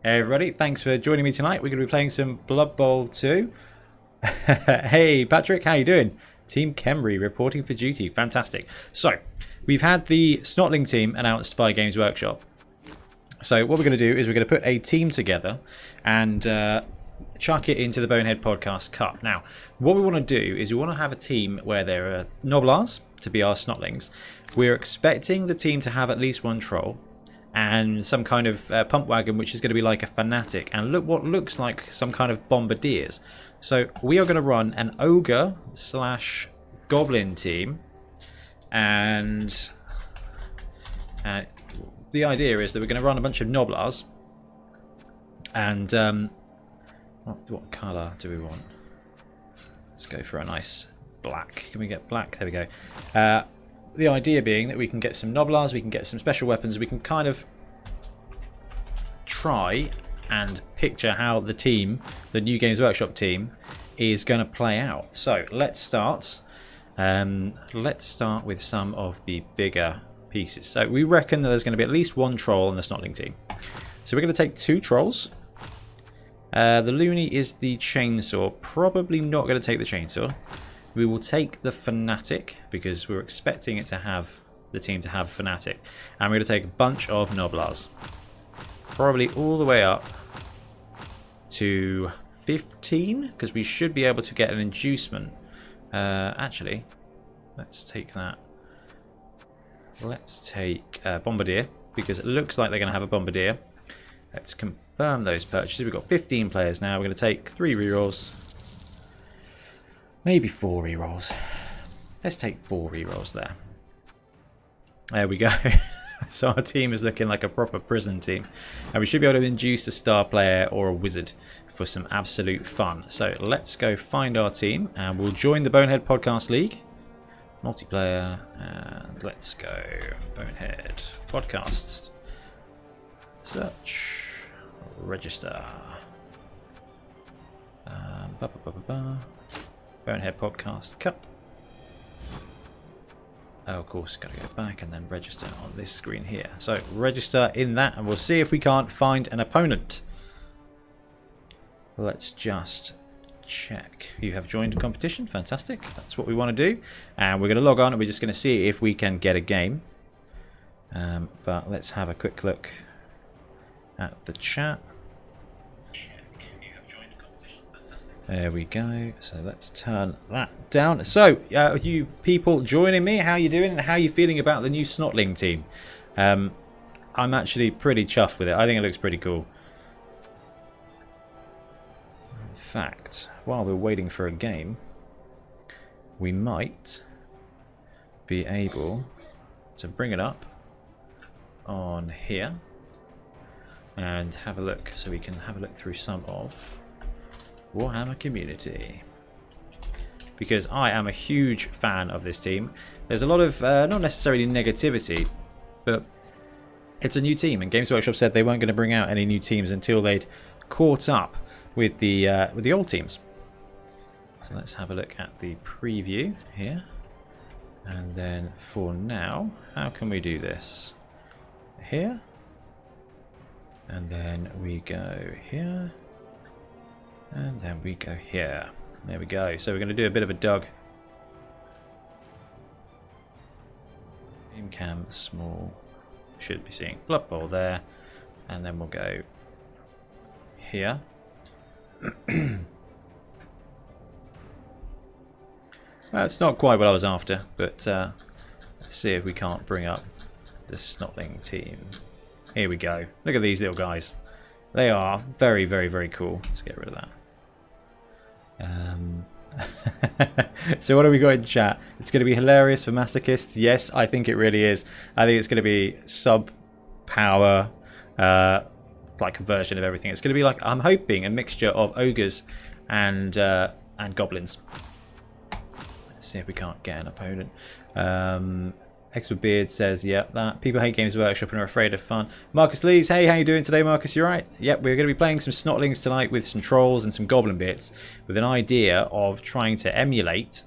Hey everybody, thanks for joining me tonight. We're going to be playing some Blood Bowl 2. Hey Patrick, how you doing? Team Khemri reporting for duty. Fantastic. So, we've had the Snotling team announced by Games Workshop. So what we're going to do is we're going to put a team together and chuck it into the Bonehead Podcast Cup. Now, what we want to do is we want to have a team where there are Noblars to be our Snotlings. We're expecting the team to have at least one troll and some kind of pump wagon, which is going to be like a fanatic, and look what looks like some kind of bombardiers. So we are going to run an ogre slash goblin team, and the idea is that we're going to run a bunch of Noblars. And what colour do we want? Let's go for a nice black. Can we get black? There we go. The idea being that we can get some Noblars, we can get some special weapons, we can kind of try and picture how the team, the new Games Workshop team, is going to play out. So let's start. Let's start with some of the bigger pieces. So we reckon that there's going to be at least one troll on the Snotling team. So we're going to take 2 trolls. The Looney is the chainsaw. Probably not going to take the chainsaw. We will take the Fanatic because we're expecting it to have the team to have Fanatic, and we're going to take a bunch of Noblars, probably all the way up to 15 because we should be able to get an inducement. Actually, let's take that. Let's take Bombardier because it looks like they're going to have a Bombardier. Let's confirm those purchases. We've got 15 players now. We're going to take 3 rerolls. Maybe 4 rerolls. Let's take 4 rerolls there. There we go. So our team is looking like a proper prison team. And we should be able to induce a star player or a wizard for some absolute fun. So let's go find our team and we'll join the Bonehead Podcast League. Multiplayer. And let's go. Bonehead Podcast. Search. Register. Bonehead Podcast Cup. Oh, of course, got to go back and then register on this screen here. So register in that and we'll see if we can't find an opponent. Let's just check. You have joined a competition. Fantastic. That's what we want to do. And we're going to log on and we're just going to see if we can get a game. But let's have a quick look at the chat. There we go. So let's turn that down. So, you people joining me, how you doing? And how you feeling about the new Snotling team? I'm actually pretty chuffed with it. I think it looks pretty cool. In fact, while we're waiting for a game, we might be able to bring it up on here and have a look, so we can have a look through some of Warhammer community, because I am a huge fan of this team. There's a lot of not necessarily negativity, but it's a new team, and Games Workshop said they weren't going to bring out any new teams until they'd caught up with the old teams. So let's have a look at the preview here, and then for now, how can we do this? Here, and then we go here. And then we go here. There we go. So we're going to do a bit of a dog. Game cam small. Should be seeing Blood Bowl there. And then we'll go here. That's not quite what I was after, but let's see if we can't bring up the Snotling team. Here we go. Look at these little guys. They are very, very, very cool. Let's get rid of that. So what have we got in chat? It's going to be hilarious for masochists. Yes, I think it really is. I think it's going to be sub-power, like a version of everything. It's going to be like, I'm hoping, a mixture of ogres and goblins. Let's see if we can't get an opponent. X with Beard says, yep, that people hate Games Workshop and are afraid of fun. Marcus Lees, hey, how you doing today, Marcus? You alright? Yep, we're going to be playing some Snotlings tonight with some trolls and some goblin bits, with an idea of trying to emulate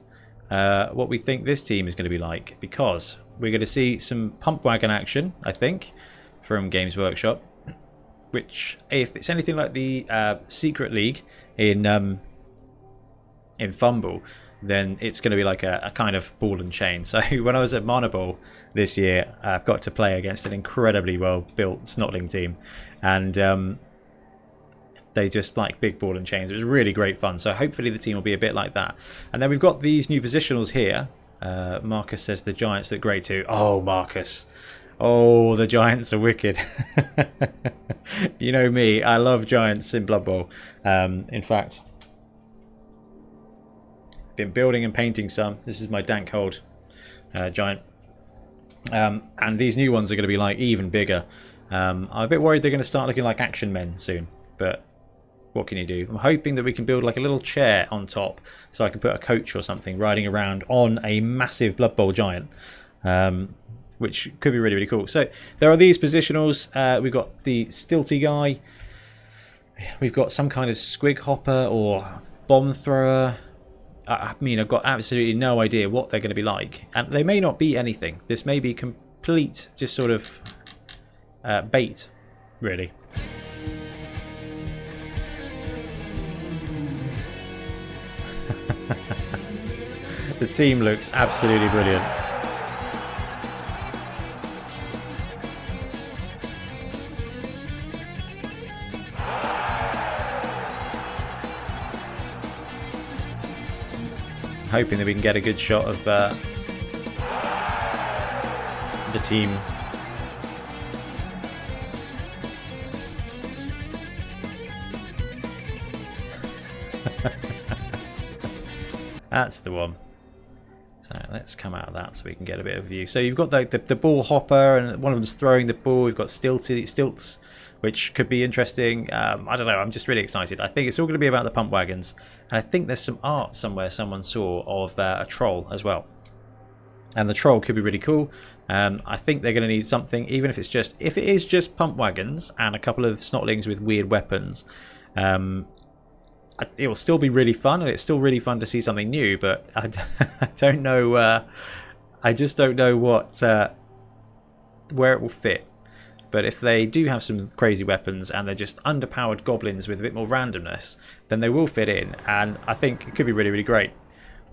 what we think this team is going to be like, because we're going to see some pump wagon action, I think, from Games Workshop. which, if it's anything like the Secret League in Fumble, then it's going to be like a kind of ball and chain. So when I was at Mana Bowl this year, I've got to play against an incredibly well-built Snotling team, and they just like big ball and chains. It was really great fun. So hopefully the team will be a bit like that. And then we've got these new positionals here. Marcus says the Giants look great too. Oh, Marcus. Oh, the Giants are wicked. You know me, I love Giants in Blood Bowl. In fact, been building and painting some. This is my dank hold Giant. And these new ones are going to be like even bigger. I'm a bit worried they're going to start looking like action men soon, but what can you do? I'm hoping that we can build like a little chair on top so I can put a coach or something riding around on a massive Blood Bowl Giant, which could be really, really cool. So there are these positionals. We've got the Stilty guy. We've got some kind of squig hopper or bomb thrower. I mean, I've got absolutely no idea what they're going to be like. And they may not be anything. This may be complete just sort of bait, really. The team looks absolutely brilliant. I'm hoping that we can get a good shot of the team. That's the one. So let's come out of that so we can get a bit of view. So you've got the ball hopper, and one of them's throwing the ball. We've got stilts, which could be interesting. I don't know. I'm just really excited. I think it's all going to be about the pump wagons, and I think there's some art somewhere someone saw of a troll as well. And the troll could be really cool. I think they're going to need something, even if it is just pump wagons and a couple of Snotlings with weird weapons. It will still be really fun, and it's still really fun to see something new, but I don't know. I just don't know where it will fit. But if they do have some crazy weapons and they're just underpowered goblins with a bit more randomness, then they will fit in, and I think it could be really, really great.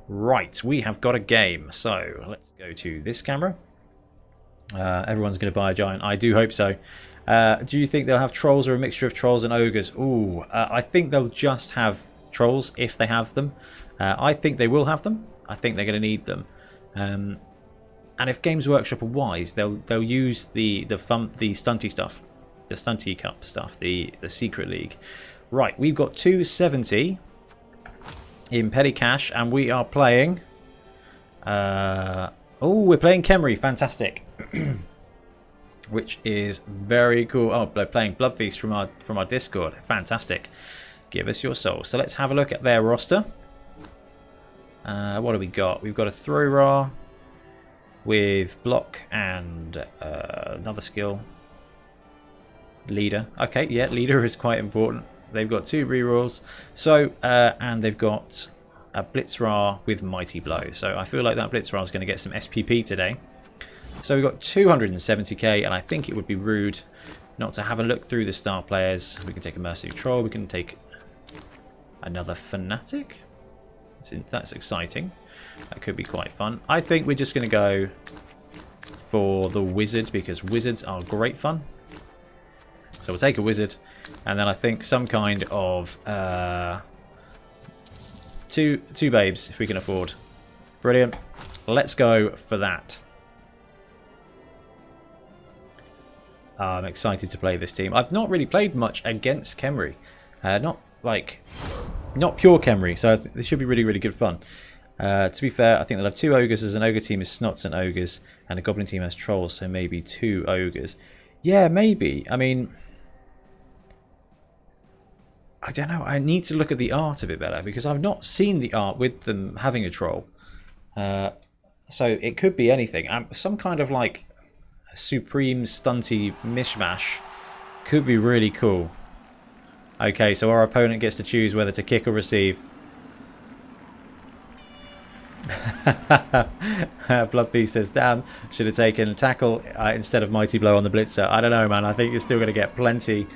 Right, we have got a game, so let's go to this camera. Everyone's going to buy a giant. I do hope so. Do you think they'll have trolls or a mixture of trolls and ogres? Ooh, I think they'll just have trolls if they have them. I think they will have them. I think they're going to need them. And if Games Workshop are wise, they'll use the stunty stuff, the stunty cup stuff, the Secret League. Right, we've got 270 in petty cash, and we are playing. We're playing Khemri. Fantastic. Which is very cool. Oh, they're playing Bloodfeast from our Discord. Fantastic. Give us your soul. So let's have a look at their roster. What do we got? We've got a throw raw with block and another skill. Leader. Okay, yeah, leader is quite important. They've got 2 rerolls. So and they've got a blitz raw with mighty blow. So I feel like that blitz raw is going to get some SPP today. So we've got 270k, and I think it would be rude not to have a look through the star players. We can take a Mercenary Troll. We can take another Fanatic. That's exciting. That could be quite fun. I think we're just going to go for the Wizard, because Wizards are great fun. So we'll take a Wizard, and then I think some kind of two babes, if we can afford. Brilliant. Let's go for that. I'm excited to play this team. I've not really played much against Khemri. Not pure Khemri, so this should be really, really good fun. To be fair, I think they'll have 2 ogres, as an ogre team is snots and ogres, and a goblin team has trolls, so maybe 2 ogres. Yeah, maybe. I mean, I don't know. I need to look at the art a bit better, because I've not seen the art with them having a troll. So it could be anything. Some kind of like supreme stunty mishmash could be really cool. Okay, so our opponent gets to choose whether to kick or receive. Bloodfeast says, damn, should have taken tackle instead of mighty blow on the blitzer. I don't know, man. I think you're still going to get plenty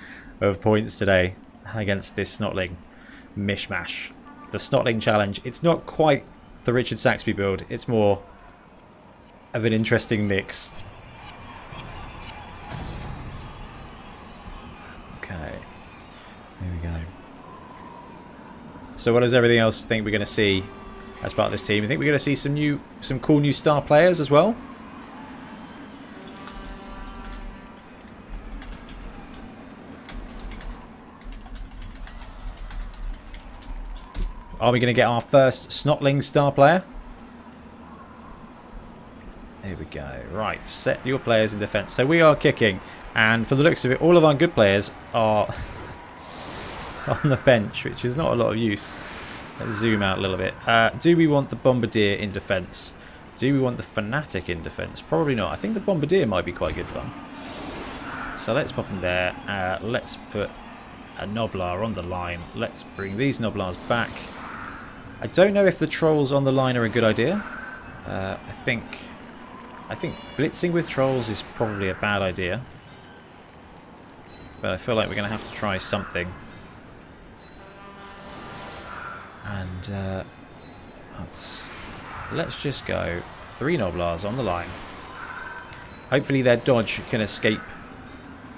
of points today against this Snotling mishmash. The Snotling challenge. It's not quite the Richard Saxby build. It's more of an interesting mix. Okay. There we go. So what does everything else think we're going to see as part of this team? I think we're going to see some cool new star players as well. Are we going to get our first Snotling star player? Here we go. Right, set your players in defense. So we are kicking, and from the looks of it, all of our good players are on the bench, which is not a lot of use. Let's zoom out a little bit. Do we want the Bombardier in defense? Do we want the Fanatic in defense? Probably not. I think the Bombardier might be quite good fun. So let's pop him there. Let's put a Noblar on the line. Let's bring these Noblars back. I don't know if the trolls on the line are a good idea. I think blitzing with trolls is probably a bad idea. But I feel like we're going to have to try something. And let's just go 3 Noblars on the line. Hopefully their dodge can escape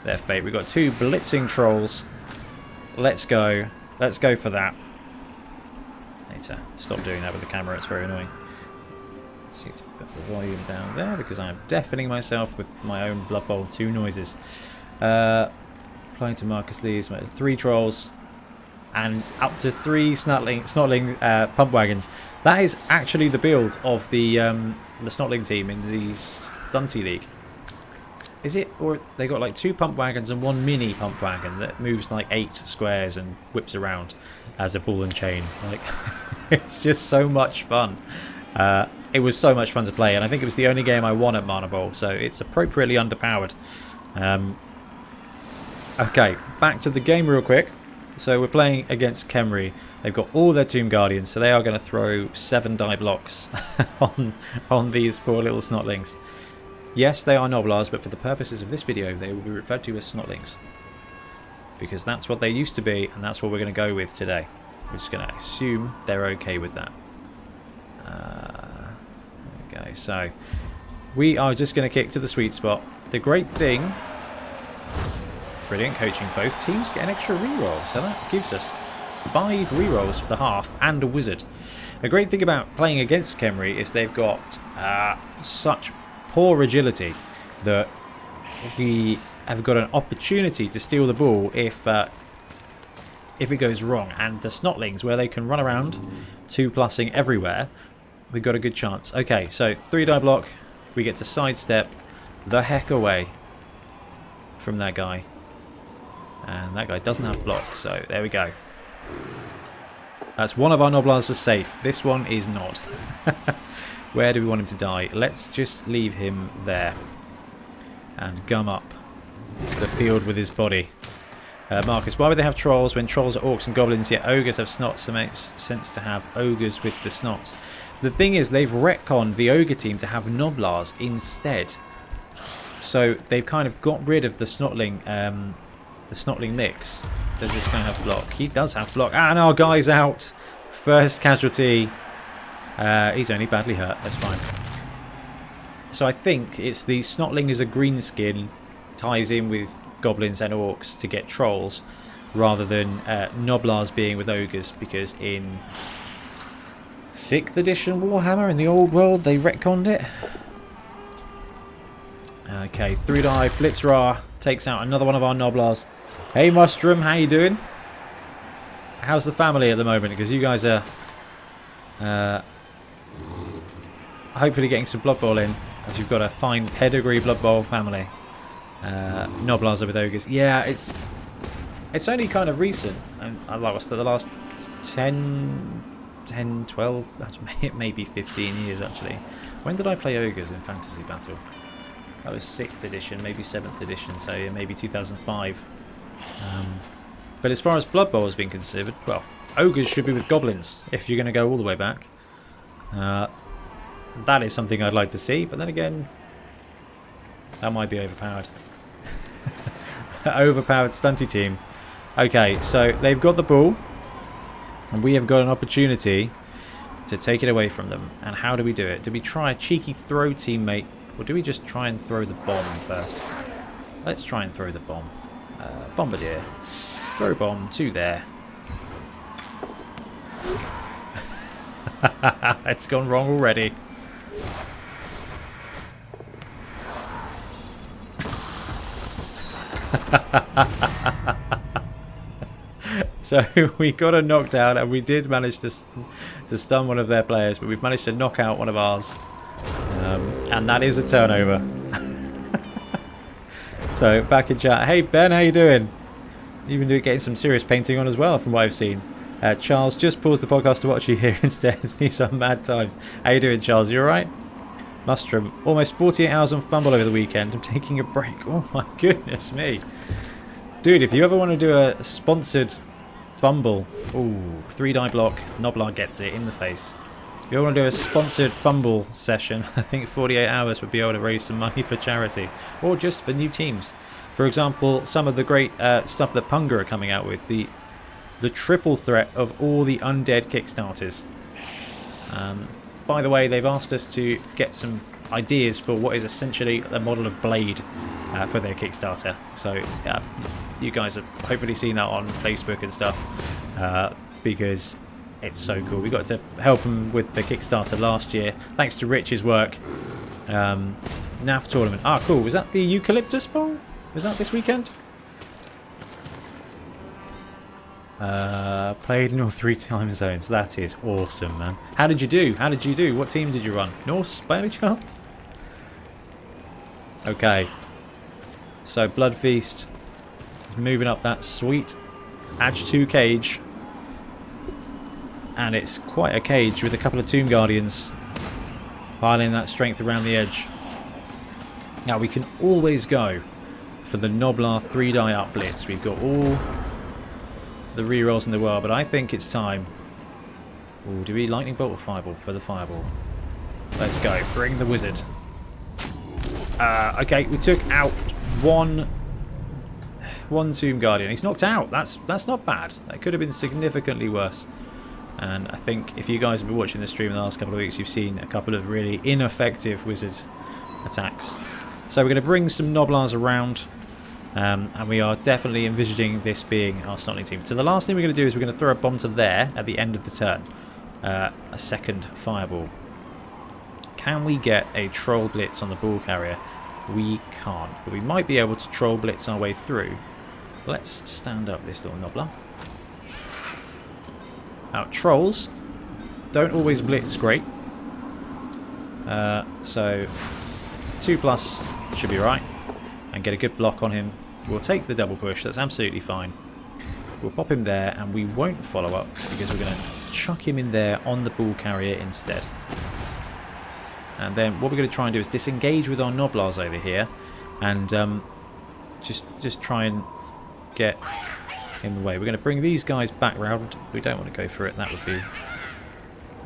their fate. We've got 2 blitzing trolls. Let's go. Let's go for that. I need to stop doing that with the camera. It's very annoying. Just need to put the volume down there because I am deafening myself with my own Blood Bowl 2 noises. Applying to Marcus Lee's 3 trolls and up to 3 Snotling pump wagons. That is actually the build of the Snotling team in the Stunty League. Is it? Or they got like 2 pump wagons and 1 mini pump wagon that moves like 8 squares and whips around as a ball and chain. Like, it's just so much fun. It was so much fun to play, and I think it was the only game I won at Mana Bowl, so it's appropriately underpowered. Okay, back to the game real quick. So we're playing against Khemri. They've got all their Tomb Guardians, so they are going to throw 7 die blocks on these poor little Snotlings. Yes, they are Noblars, but for the purposes of this video, they will be referred to as Snotlings. Because that's what they used to be, and that's what we're going to go with today. We're just going to assume they're okay with that. There we go. So, we are just going to kick to the sweet spot. The great thing... Brilliant coaching. Both teams get an extra reroll, so that gives us 5 rerolls for the half and a wizard. The great thing about playing against Khemri is they've got such poor agility that we have got an opportunity to steal the ball if it goes wrong. And the Snotlings, where they can run around 2+ing everywhere, we've got a good chance. Okay, so 3 die block. We get to sidestep the heck away from that guy. And that guy doesn't have block, so there we go. That's one of our Noblars is safe. This one is not. Where do we want him to die? Let's just leave him there. And gum up the field with his body. Marcus, why would they have trolls when trolls are orcs and goblins, yet ogres have snots? So it makes sense to have ogres with the snots. The thing is, they've retconned the ogre team to have Noblars instead. So they've kind of got rid of the Snotling mix. Does this guy have block? He does have block. And our guy's out. First casualty. He's only badly hurt. That's fine. So I think it's the Snotling as a green skin ties in with goblins and orcs to get trolls, rather than Noblars being with ogres, because in 6th edition Warhammer in the old world they retconned it. Okay, 3 die Blitzra takes out another one of our Noblars. Hey Mustrum, how you doing? How's the family at the moment? Because you guys are hopefully getting some Blood Bowl in, as you've got a fine pedigree Blood Bowl family. Noblars are with ogres. Yeah, it's only kind of recent. I lost the last 10, 12, maybe 15 years actually. When did I play ogres in Fantasy Battle? That was 6th edition, maybe 7th edition, so yeah, maybe 2005. But as far as Blood Bowl has been considered, well, ogres should be with goblins if you're going to go all the way back. That is something I'd like to see, but then again, that might be overpowered. Overpowered stunty team. Okay, so they've got the ball. And we have got an opportunity to take it away from them. And how do we do it? Do we try a cheeky throw, teammate? Or do we just try and throw the bomb first? Let's try and throw the bomb. Bombardier. Throw bomb to there. It's gone wrong already. So we got a knockdown, and we did manage to stun one of their players, but we've managed to knock out one of ours. And that is a turnover. So back in chat. Hey Ben, how you doing? You've been getting some serious painting on as well from what I've seen. Charles, just pause the podcast to watch you here instead. These are mad times. How you doing, Charles? You alright? Mustrom, almost 48 hours on Fumble over the weekend. I'm taking a break. Oh my goodness me. Dude, if you ever want to do a sponsored Fumble, ooh, 3-die block, Noblar gets it in the face. If you want to do a sponsored Fumble session, I think 48 hours would be able to raise some money for charity. Or just for new teams. For example, some of the great stuff that Punga are coming out with. The triple threat of all the undead Kickstarters. By the way, they've asked us to get some ideas for what is essentially a model of Blade for their Kickstarter. So you guys have hopefully seen that on Facebook and stuff, because it's so cool. We got to help them with the Kickstarter last year, thanks to Rich's work. NAF tournament. Ah, cool. Was that the Eucalyptus Bowl? Was that this weekend? Played in all 3 time zones. That is awesome, man. How did you do? How did you do? What team did you run? Norse, by any chance? Okay. So Bloodfeast is moving up that sweet Edge 2 cage. And it's quite a cage with a couple of Tomb Guardians piling that strength around the edge. Now we can always go for the Noblar 3-die up blitz. We've got all the rerolls in the world, but I think it's time. Ooh, do we lightning bolt or fireball? For the fireball. Let's go. Bring the wizard. Okay, we took out one Tomb Guardian. He's knocked out. That's not bad. That could have been significantly worse. And I think if you guys have been watching the stream in the last couple of weeks, you've seen a couple of really ineffective wizard attacks. So we're going to bring some Noblars around. And we are definitely envisaging this being our Snotling team. So the last thing we're going to do is we're going to throw a bomb to there at the end of the turn. A second fireball. Can we get a troll blitz on the ball carrier? We can't. But we might be able to troll blitz our way through. Let's stand up this little Noblar. Now, trolls don't always blitz great. So 2+ should be right. And get a good block on him. We'll take the double push. That's absolutely fine. We'll pop him there, and we won't follow up because we're going to chuck him in there on the ball carrier instead. And then what we're going to try and do is disengage with our Noblars over here, and just try and get in the way. We're going to bring these guys back round. We don't want to go for it. That would be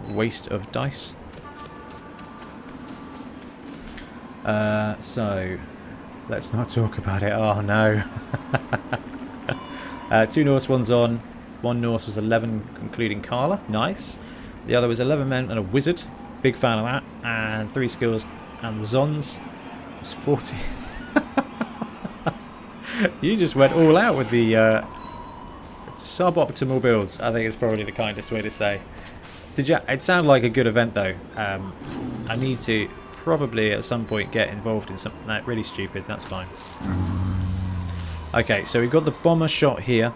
a waste of dice. So let's not talk about it. Oh no. 2 Norse, 1's on. 1 Norse was 11, including Carla. Nice. The other was 11 men and a wizard. Big fan of that. And 3 skills. And the Zons was 40. You just went all out with the suboptimal builds. I think it's probably the kindest way to say. It sounded like a good event though. I need to probably at some point get involved in something like really stupid. That's fine. Okay, so we've got the bomber shot here,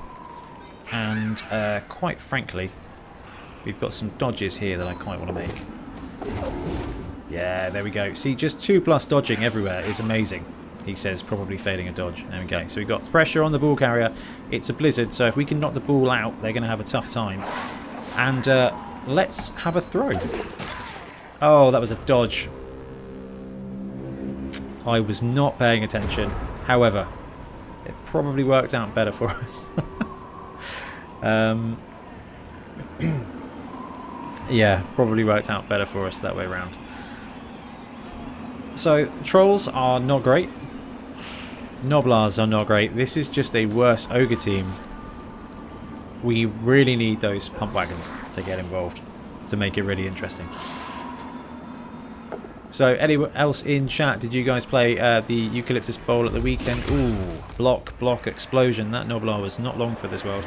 and quite frankly we've got some dodges here that I quite want to make. Yeah, there we go. See, just 2+ dodging everywhere is amazing. He says, probably failing a dodge. There we go. So we've got pressure on the ball carrier. It's a blizzard, so if we can knock the ball out, they're going to have a tough time. And let's have a throw. Oh, that was a dodge. I was not paying attention. However, it probably worked out better for us. Yeah, probably worked out better for us that way around. So, trolls are not great. Noblars are not great. This is just a worse ogre team we really need those pump wagons to get involved to make it really interesting. So, anyone else in chat, did you guys play the Eucalyptus Bowl at the weekend? Ooh, block, explosion. That Noblar was not long for this world.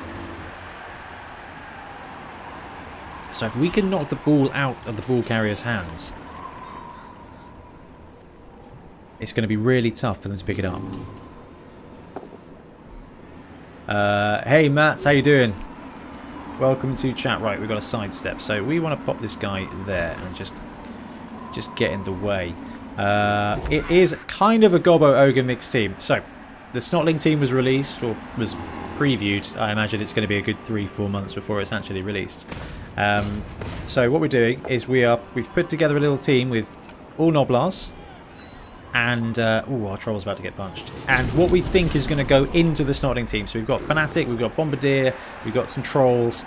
So if we can knock the ball out of the ball carrier's hands, it's going to be really tough for them to pick it up. Hey Matt, how you doing? Welcome to chat. Right, we've got a sidestep. So we want to pop this guy there and just get in the way. It is kind of a Gobbo Ogre mixed team. So the Snotling team was released, or was previewed. I imagine it's going to be a good 3-4 months before it's actually released. So what we're doing is we've put together a little team with all Noblars, and our troll's about to get punched. And what we think is going to go into the Snotling team. So we've got Fanatic, we've got Bombardier, we've got some trolls.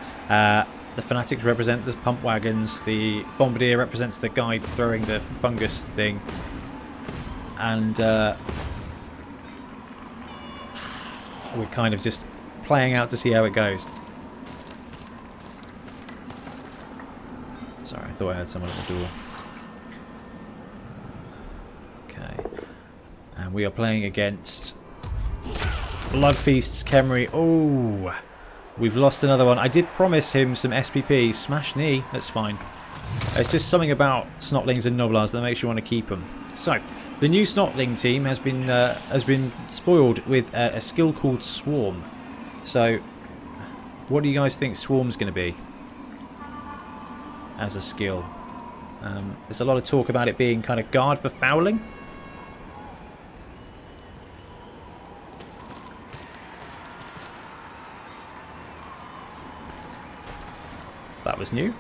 The Fanatics represent the pump wagons. The Bombardier represents the guy throwing the fungus thing. And we're kind of just playing out to see how it goes. Sorry, I thought I had someone at the door. Okay. And we are playing against Bloodfeast's Khemri. Oh, we've lost another one. I did promise him some SPP. Smash knee, that's fine. It's just something about Snotlings and Noblars that makes you want to keep them. So, the new Snotling team has been spoiled with a skill called Swarm. So, what do you guys think Swarm's going to be as a skill? There's a lot of talk about it being kind of guard for fouling. That was new.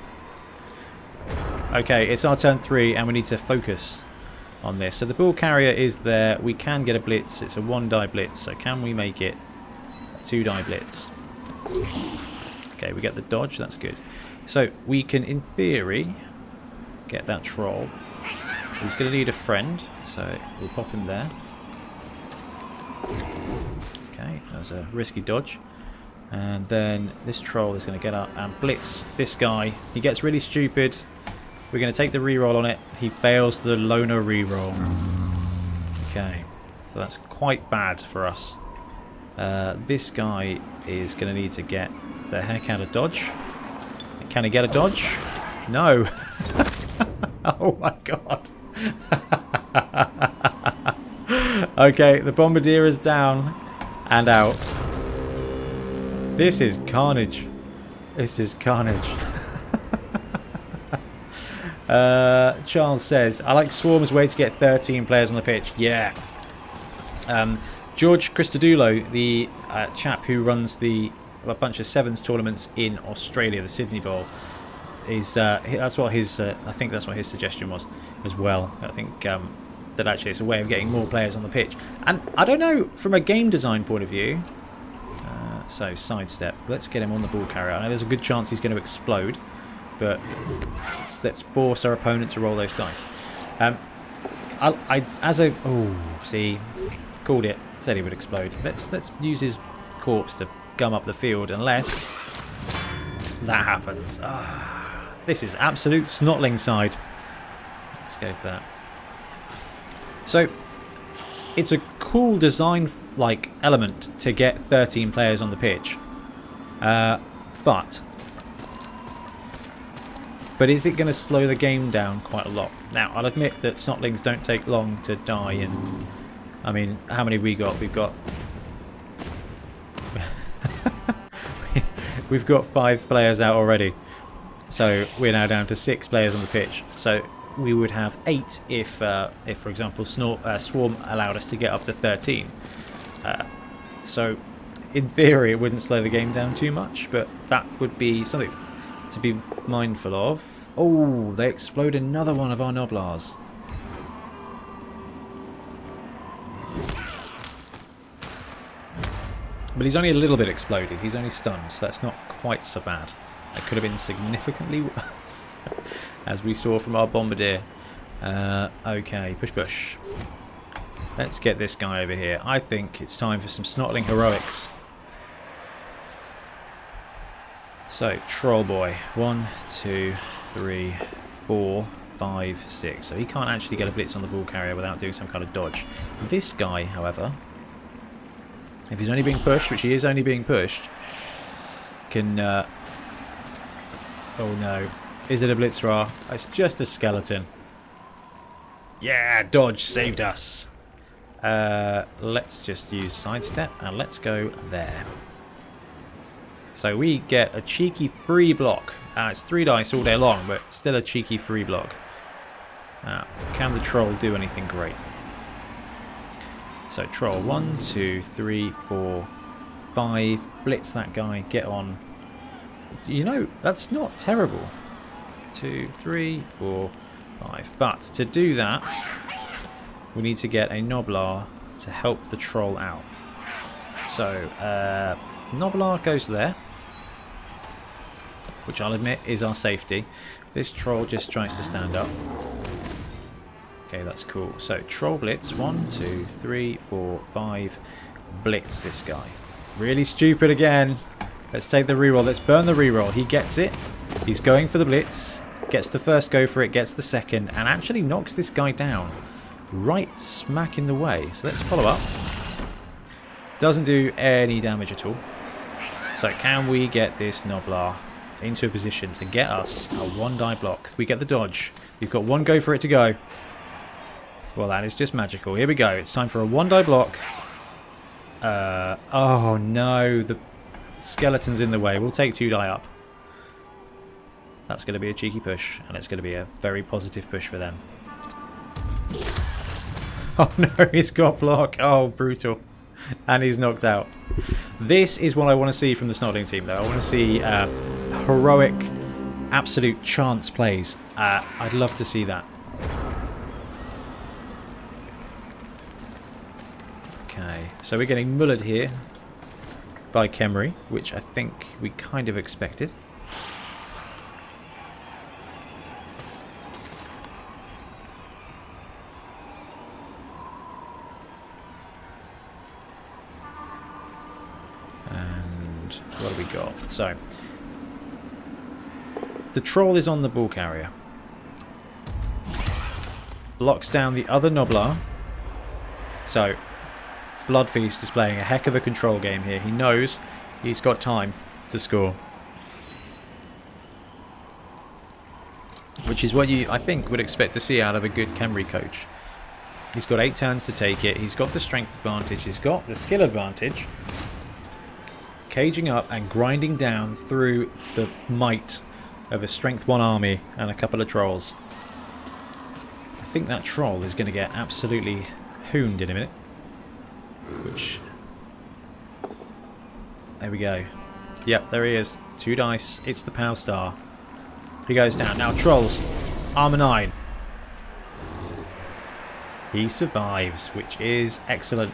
Okay, it's our turn 3 and we need to focus on this. So the ball carrier is there. We can get a blitz. It's a 1-die blitz. So can we make it a 2-die blitz? Okay, we get the dodge. That's good. So we can, in theory, get that troll. He's going to need a friend. So we'll pop him there. Okay, that's a risky dodge. And then this troll is going to get up and blitz this guy. He gets really stupid. We're going to take the reroll on it. He fails the loner reroll. Okay, so that's quite bad for us. This guy is going to need to get the heck out of dodge. Can he get a dodge? No. Oh my god. Okay, the Bombardier is down and out. This is carnage. This is carnage. Charles says, I like Swarm's way to get 13 players on the pitch. Yeah. George Christodoulou, the chap who runs a bunch of sevens tournaments in Australia, the Sydney Bowl, is that's what his I think that's what his suggestion was as well. I think that actually it's a way of getting more players on the pitch. And I don't know, from a game design point of view. So sidestep. Let's get him on the ball carrier. I know there's a good chance he's going to explode, but let's force our opponent to roll those dice. See, called it. Said he would explode. Let's use his corpse to gum up the field, unless that happens. This is absolute Snotling side. Let's go for that. So it's a cool design element to get 13 players on the pitch, but is it going to slow the game down quite a lot? Now, I'll admit that Snotlings don't take long to die, and I mean, how many have we got? We've got 5 players out already, so we're now down to 6 players on the pitch. So we would have 8 if for example, Swarm allowed us to get up to 13. So, in theory, it wouldn't slow the game down too much, but that would be something to be mindful of. Oh, they explode another one of our Noblars. But he's only a little bit exploded. He's only stunned, so that's not quite so bad. It could have been significantly worse, as we saw from our Bombardier. Okay, push. Let's get this guy over here. I think it's time for some Snotling heroics. So, Troll Boy. 1, 2, 3, 4, 5, 6. So he can't actually get a blitz on the ball carrier without doing some kind of dodge. This guy, however, if he's only being pushed, which he is only being pushed, can... oh no. Is it a Blitzra? It's just a skeleton. Yeah, dodge saved us. Let's just use sidestep and let's go there. So we get a cheeky free block. It's 3 dice all day long, but still a cheeky free block. Can the troll do anything great? So troll 1, 2, 3, 4, 5. Blitz that guy. Get on. You know, that's not terrible. 2, 3, 4, 5. But to do that, we need to get a Noblar to help the troll out. So Noblar goes there, which I'll admit is our safety. This troll just tries to stand up. Okay, that's cool. So troll blitz 1, 2, 3, 4, 5. Blitz this guy. Really stupid again. Let's take the reroll. Let's burn the reroll. He gets it. He's going for the blitz. Gets the first go for it. Gets the second. And actually knocks this guy down. Right smack in the way. So let's follow up. Doesn't do any damage at all. So can we get this Noblar into a position to get us a 1-die block? We get the dodge. We've got 1 go for it to go. Well, that is just magical. Here we go. It's time for a 1-die block. Oh no, the skeleton's in the way. We'll take 2-die up. That's going to be a cheeky push, and it's going to be a very positive push for them. Oh no, he's got block. Oh, brutal. And he's knocked out. This is what I want to see from the Snotling team, though. I want to see heroic, absolute chance plays. I'd love to see that. Okay, so we're getting mullered here by Khemri, which I think we kind of expected. And what do we got? So, the troll is on the ball carrier. Blocks down the other Noblar. So, Bloodfeast is playing a heck of a control game here. He knows he's got time to score. Which is what you, I think, would expect to see out of a good Khemri coach. He's got 8 turns to take it. He's got the strength advantage. He's got the skill advantage. Caging up and grinding down through the might of a strength 1 army and a couple of trolls. I think that troll is going to get absolutely hooned in a minute. Which, there we go. Yep, there he is. 2 dice. It's the Power Star. He goes down. Now trolls. Armor 9. He survives, which is excellent.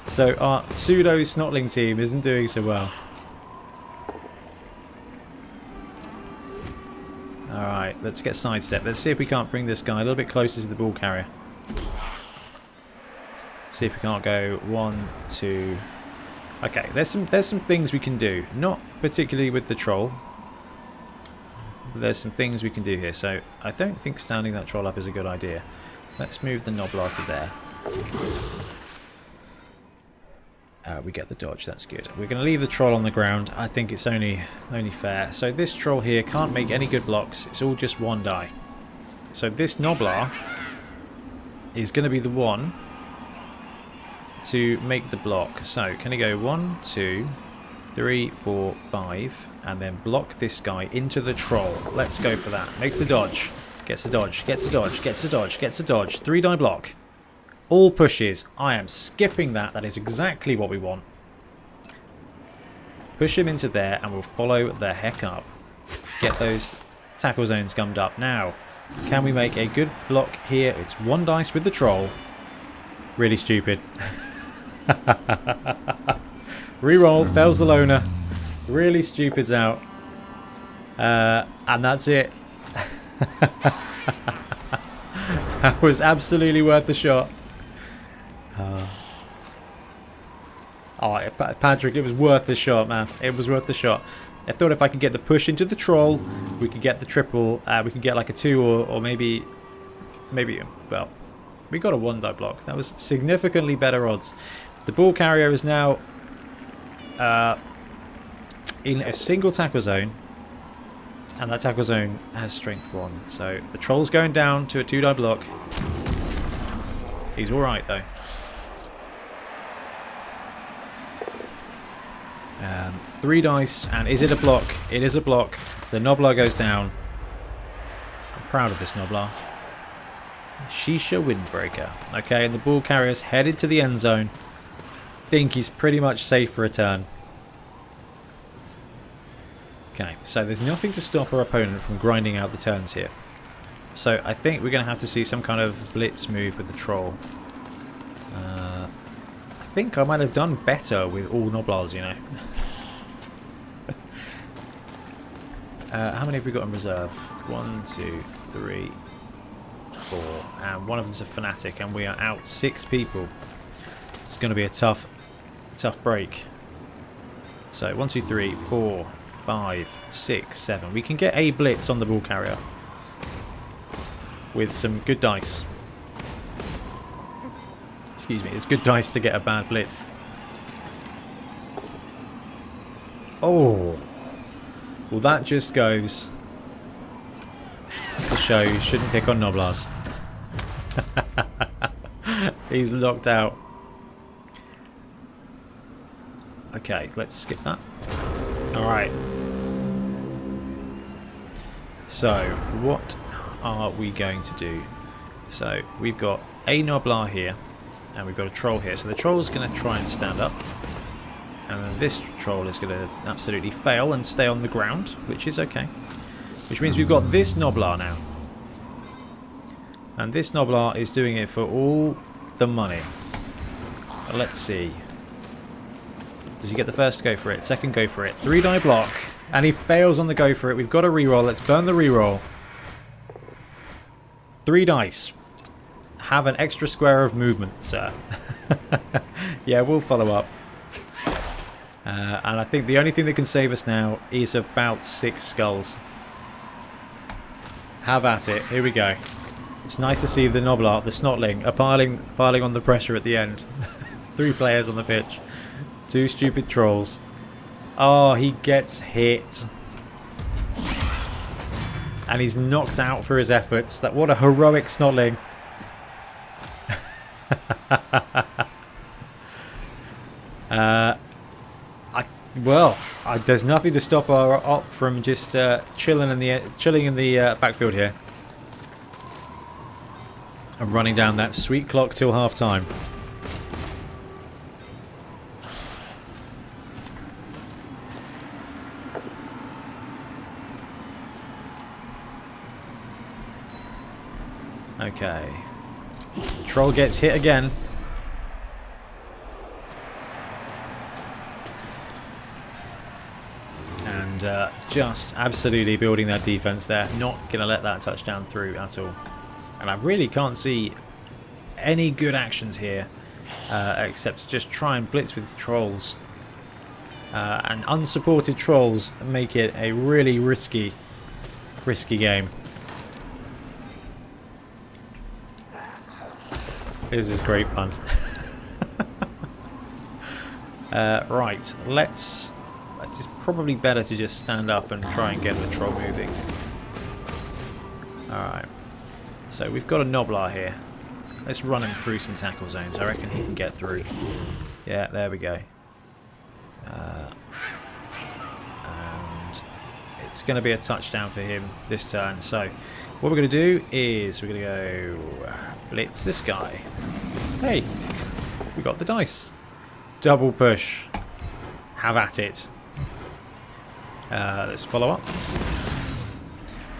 So our pseudo Snotling team isn't doing so well. Alright, let's get sidestep. Let's see if we can't bring this guy a little bit closer to the ball carrier. See if we can't go 1, 2. Okay, there's some things we can do. Not particularly with the troll. But there's some things we can do here. So I don't think standing that troll up is a good idea. Let's move the Noblar to there. We get the dodge, that's good. We're going to leave the troll on the ground. I think it's only fair. So this troll here can't make any good blocks. It's all just 1 die. So this Noblar is going to be the one to make the block. So can he go 1, 2, 3, 4, 5, and then block this guy into the troll. Let's go for that. Makes the dodge. Gets a dodge. Gets a dodge. Gets a dodge. Gets a dodge. 3-die block. All pushes. I am skipping that. That is exactly what we want. Push him into there and we'll follow the heck up. Get those tackle zones gummed up. Now, can we make a good block here? It's 1 dice with the troll. Really stupid. Reroll. Fails the loner. Really stupid's out. And that's it. That was absolutely worth the shot. Oh, Patrick, it was worth the shot, man. It was worth the shot. I thought if I could get the push into the troll, we could get the triple. We could get like a 2 or maybe, well, we got a 1-die block. That was significantly better odds. The ball carrier is now in a single tackle zone, and that tackle zone has strength 1. So the troll's going down to a 2-die block. He's all right though. 3 dice, and is it a block? It is a block. The Noblar goes down. I'm proud of this Noblar. Shisha Windbreaker. Okay, and the ball carrier's headed to the end zone. Think he's pretty much safe for a turn. Okay, so there's nothing to stop our opponent from grinding out the turns here. So I think we're going to have to see some kind of blitz move with the troll. I think I might have done better with all Noblars, you know. How many have we got in reserve? 1, 2, 3, 4, and one of them's a fanatic, and we are out 6 people. It's going to be a tough break. So 1, 2, 3, 4, 5, 6, 7. We can get a blitz on the ball carrier with some good dice. Excuse me, it's good dice to get a bad blitz. Oh, well that just goes to show you shouldn't pick on Noblars. He's locked out. Okay, let's skip that. Alright. So, what are we going to do? So, we've got a Noblar here, and we've got a troll here. So the troll's going to try and stand up. And then this troll is going to absolutely fail and stay on the ground, which is okay. Which means we've got this Noblar now. And this Noblar is doing it for all the money. Let's see. Does he get the first go for it? Second go for it. 3-die block. And he fails on the go for it. We've got a reroll. Let's burn the reroll. 3 dice. Have an extra square of movement, sir. Yeah, we'll follow up. And I think the only thing that can save us now is about 6 skulls. Have at it. Here we go. It's nice to see the Noblar, the Snotling, are piling on the pressure at the end. 3 players on the pitch. 2 stupid trolls. Oh, he gets hit. And he's knocked out for his efforts. What a heroic Snotling. There's nothing to stop our op from just chilling in the backfield here. And running down that sweet clock till half time. Okay. Troll gets hit again. And just absolutely building that defense there. Not going to let that touchdown through at all. And I really can't see any good actions here except to just try and blitz with trolls. And unsupported trolls make it a really risky game. This is great fun. Right, it's probably better to just stand up and try and get the troll moving. Alright. So we've got a Noblar here. Let's run him through some tackle zones. I reckon he can get through. Yeah, there we go. And it's going to be a touchdown for him this turn. So what we're going to do is we're going to go blitz this guy. Hey, we got the dice. Double push. Have at it. Let's follow up.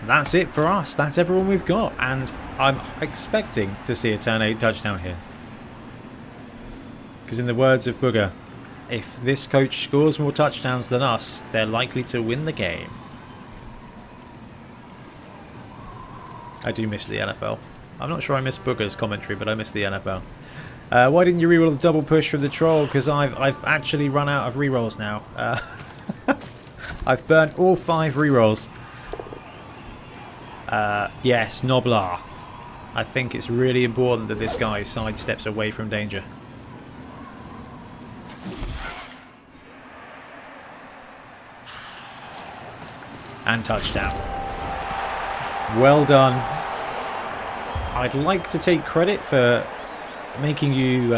That's it for us. That's everyone we've got. And I'm expecting to see a turn 8 touchdown here. Because in the words of Booger, if this coach scores more touchdowns than us, they're likely to win the game. I do miss the NFL. I'm not sure I miss Booger's commentary, but I miss the NFL. Why didn't you reroll the double push from the troll? Because I've actually run out of rerolls now. I've burnt all 5 rerolls. Yes, Noblar. I think it's really important that this guy sidesteps away from danger. And touchdown. Well done. I'd like to take credit for making you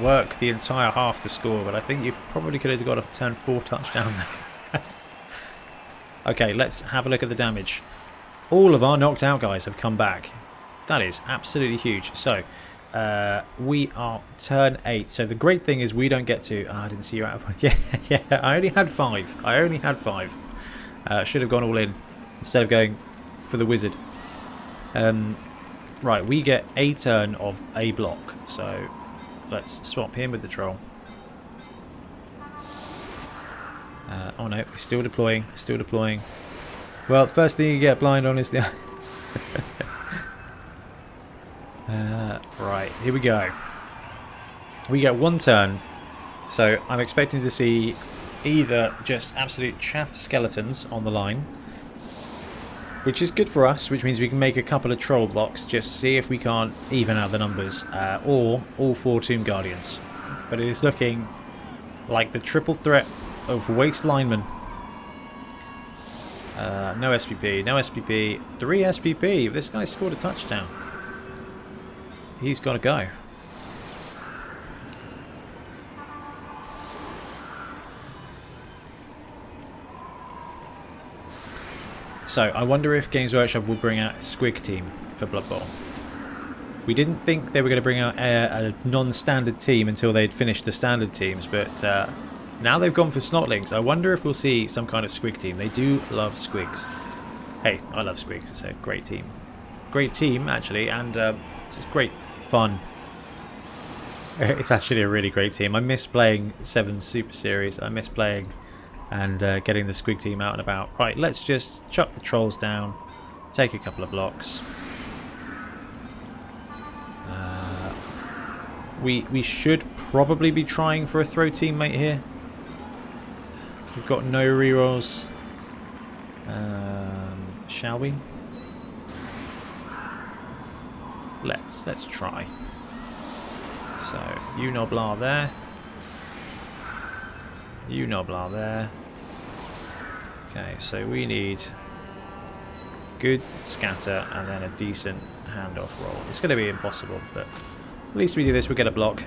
work the entire half to score, but I think you probably could have got a turn 4 touchdown there. Okay, let's have a look at the damage. All of our knocked out guys have come back. That is absolutely huge. So, we are turn 8. So the great thing is we don't get to... Oh, I didn't see you out of... Yeah, I only had 5. Should have gone all in instead of going for the wizard. Right, we get a turn of a block. So, let's swap him with the troll. Oh no, we're still deploying. Well, first thing you get blind on is the... right, here we go. We get 1 turn. So I'm expecting to see either just absolute chaff skeletons on the line, which is good for us, which means we can make a couple of troll blocks, just see if we can't even out the numbers, or all 4 Tomb Guardians. But it is looking like the triple threat of waste linemen. No SPP, 3 SPP. If this guy scored a touchdown, he's got to go. So, I wonder if Games Workshop will bring out a Squig team for Blood Bowl. We didn't think they were going to bring out a non-standard team until they'd finished the standard teams, but now they've gone for Snotlings. I wonder if we'll see some kind of Squig team. They do love Squigs. Hey, I love Squigs. It's a great team. Great team, actually, and it's great fun. It's actually a really great team. I miss playing 7 Super Series. I miss playing and getting the Squig team out and about. Right, let's just chuck the trolls down, take a couple of blocks. We should probably be trying for a throw teammate here. We've got no rerolls. Shall we? Let's try. So, you Noblar there. You Noblar there. Okay, so we need good scatter and then a decent handoff roll. It's going to be impossible, but at least we do this, we get a block.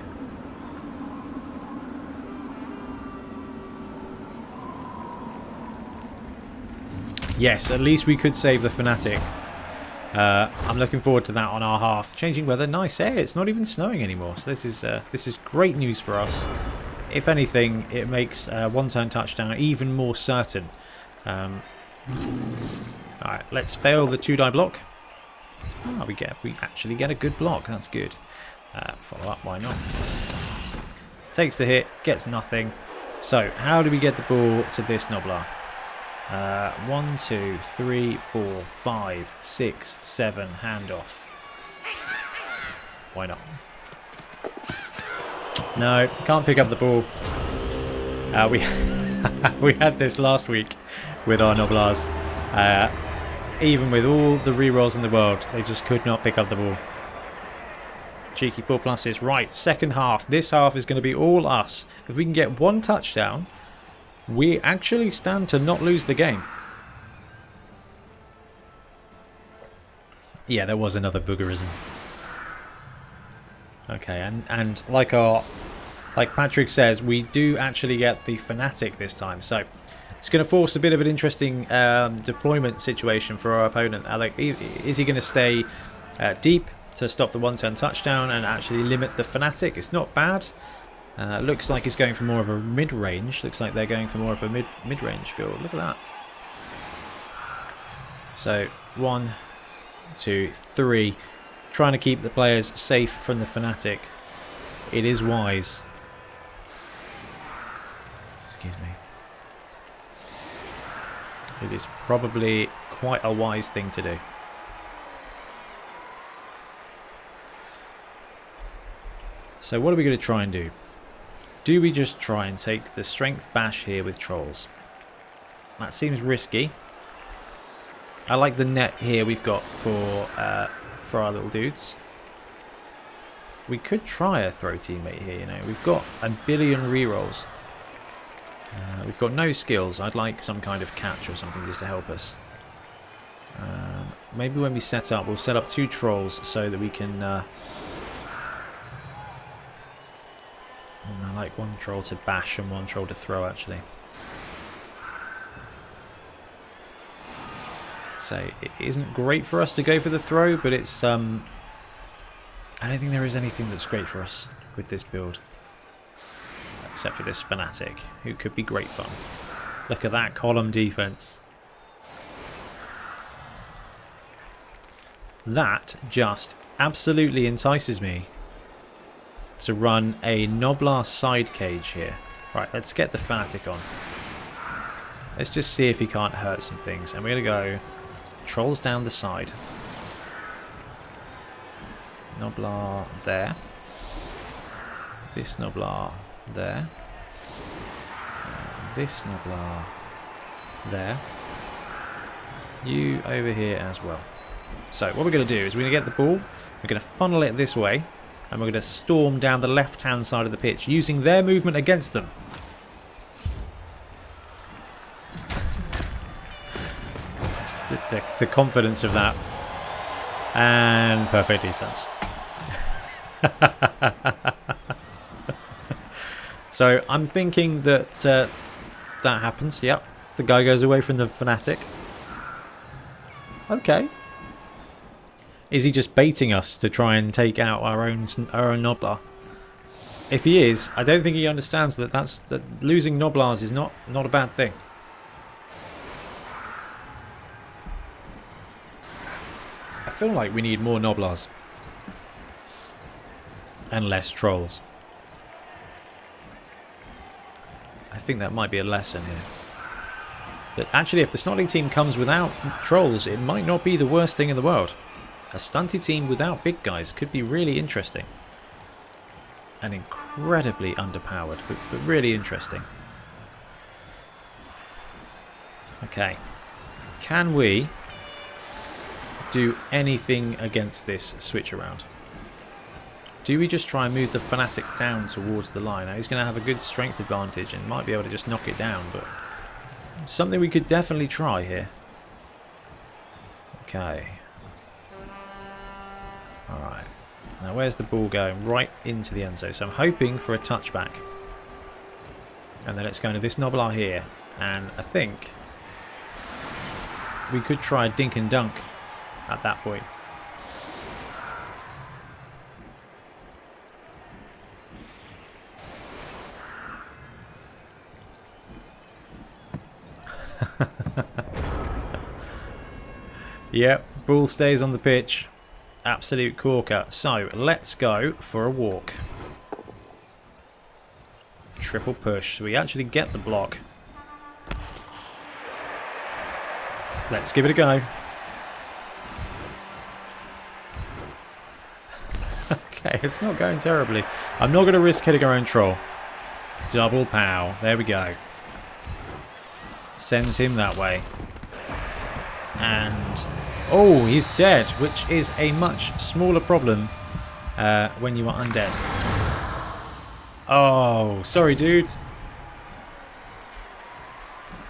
Yes, at least we could save the Fanatic. I'm looking forward to that on our half. Changing weather, nice. Hey, it's not even snowing anymore, so this is great news for us. If anything, it makes 1-turn touchdown even more certain. Alright, let's fail the 2-die block. Oh, we actually get a good block. That's good. Follow up, why not? Takes the hit, gets nothing. So, how do we get the ball to this Noblar? 1, 2, 3, 4, 5, 6, 7, handoff. Why not? No, can't pick up the ball. We had this last week with our Noblars. Even with all the rerolls in the world, they just could not pick up the ball. Cheeky 4+. Right, second half. This half is going to be all us. If we can get 1 touchdown, we actually stand to not lose the game. Yeah, there was another boogerism. Okay, and like Patrick says, we do actually get the Fanatic this time. So it's going to force a bit of an interesting deployment situation for our opponent. Is he going to stay deep to stop the 1-turn touchdown and actually limit the Fanatic? It's not bad. Looks like he's going for more of a mid-range. Looks like they're going for more of a mid-range build. Look at that. So 1, 2, 3. Trying to keep the players safe from the Fanatic. It is wise. Excuse me. It is probably quite a wise thing to do. So what are we going to try and do? Do we just try and take the strength bash here with trolls? That seems risky. I like the net here we've got for our little dudes. We could try a throw teammate here, you know. We've got a billion rerolls. We've got no skills. I'd like some kind of catch or something just to help us. Maybe when we set up, we'll set up 2 trolls so that we can... I like 1 troll to bash and 1 troll to throw, actually. So it isn't great for us to go for the throw, but it's... I don't think there is anything that's great for us with this build. Except for this Fanatic, who could be great fun. Look at that column defense. That just absolutely entices me to run a Noblar side cage here. Right, let's get the Fanatic on. Let's just see if he can't hurt some things. And we're going to go trolls down the side. Noblar there. This Noblar there. This Noblar there. You over here as well. So what we're going to do is we're going to get the ball, we're going to funnel it this way, and we're going to storm down the left-hand side of the pitch using their movement against them. The confidence of that. And perfect defense. So I'm thinking that that happens. Yep, the guy goes away from the Fanatic. Okay. Is he just baiting us to try and take out our own Noblar? If he is, I don't think he understands that losing Noblars is not a bad thing. I feel like we need more Noblars and less trolls. I think that might be a lesson here. That actually, if the Snotling team comes without trolls, it might not be the worst thing in the world. A stunted team without big guys could be really interesting. And incredibly underpowered, but really interesting. Okay. Can we do anything against this switch around? Do we just try and move the Fanatic down towards the line? Now, he's going to have a good strength advantage and might be able to just knock it down, but something we could definitely try here. Okay. Alright. Now where's the ball going? Right into the end zone. So I'm hoping for a touchback. And then it's going to this Noblar here. And I think we could try a dink and dunk at that point. Yep, ball stays on the pitch. Absolute corker. So let's go for a walk. Triple push. So we actually get the block. Let's give it a go. Okay, it's not going terribly. I'm not going to risk hitting our own troll. Double pow. There we go. Sends him that way. And oh, he's dead, which is a much smaller problem when you are undead. Oh, sorry, dude.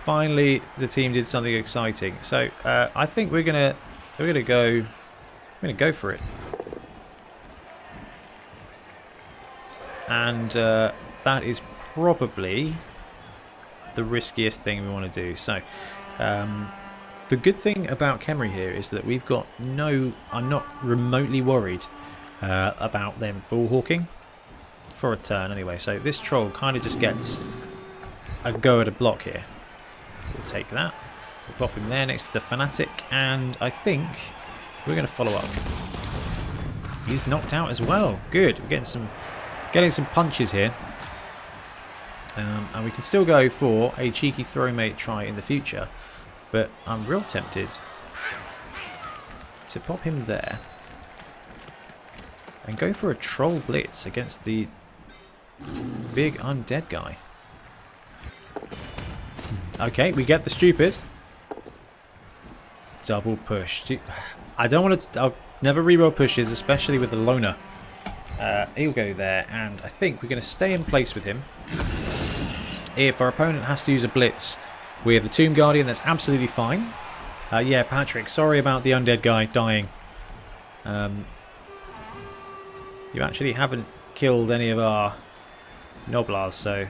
Finally, the team did something exciting. So I think we're gonna go for it. And that is probably the riskiest thing we want to do. So the good thing about Khemri here is that we've got I'm not remotely worried about them ball hawking for a turn anyway. So this troll kind of just gets a go at a block here. We'll take that. We'll pop him there next to the Fanatic, and I think we're going to follow up. He's knocked out as well. Good. We're getting some punches here. And we can still go for a cheeky throw mate try in the future. But I'm real tempted to pop him there. and go for a troll blitz against the big undead guy. Okay, we get the stupid. Double push. I don't want to... I'll never reroll pushes, especially with the loner. He'll go there, and I think we're going to stay in place with him. If our opponent has to use a blitz with the Tomb Guardian, that's absolutely fine. Yeah, Patrick, sorry about the undead guy dying. You actually haven't killed any of our Noblars, so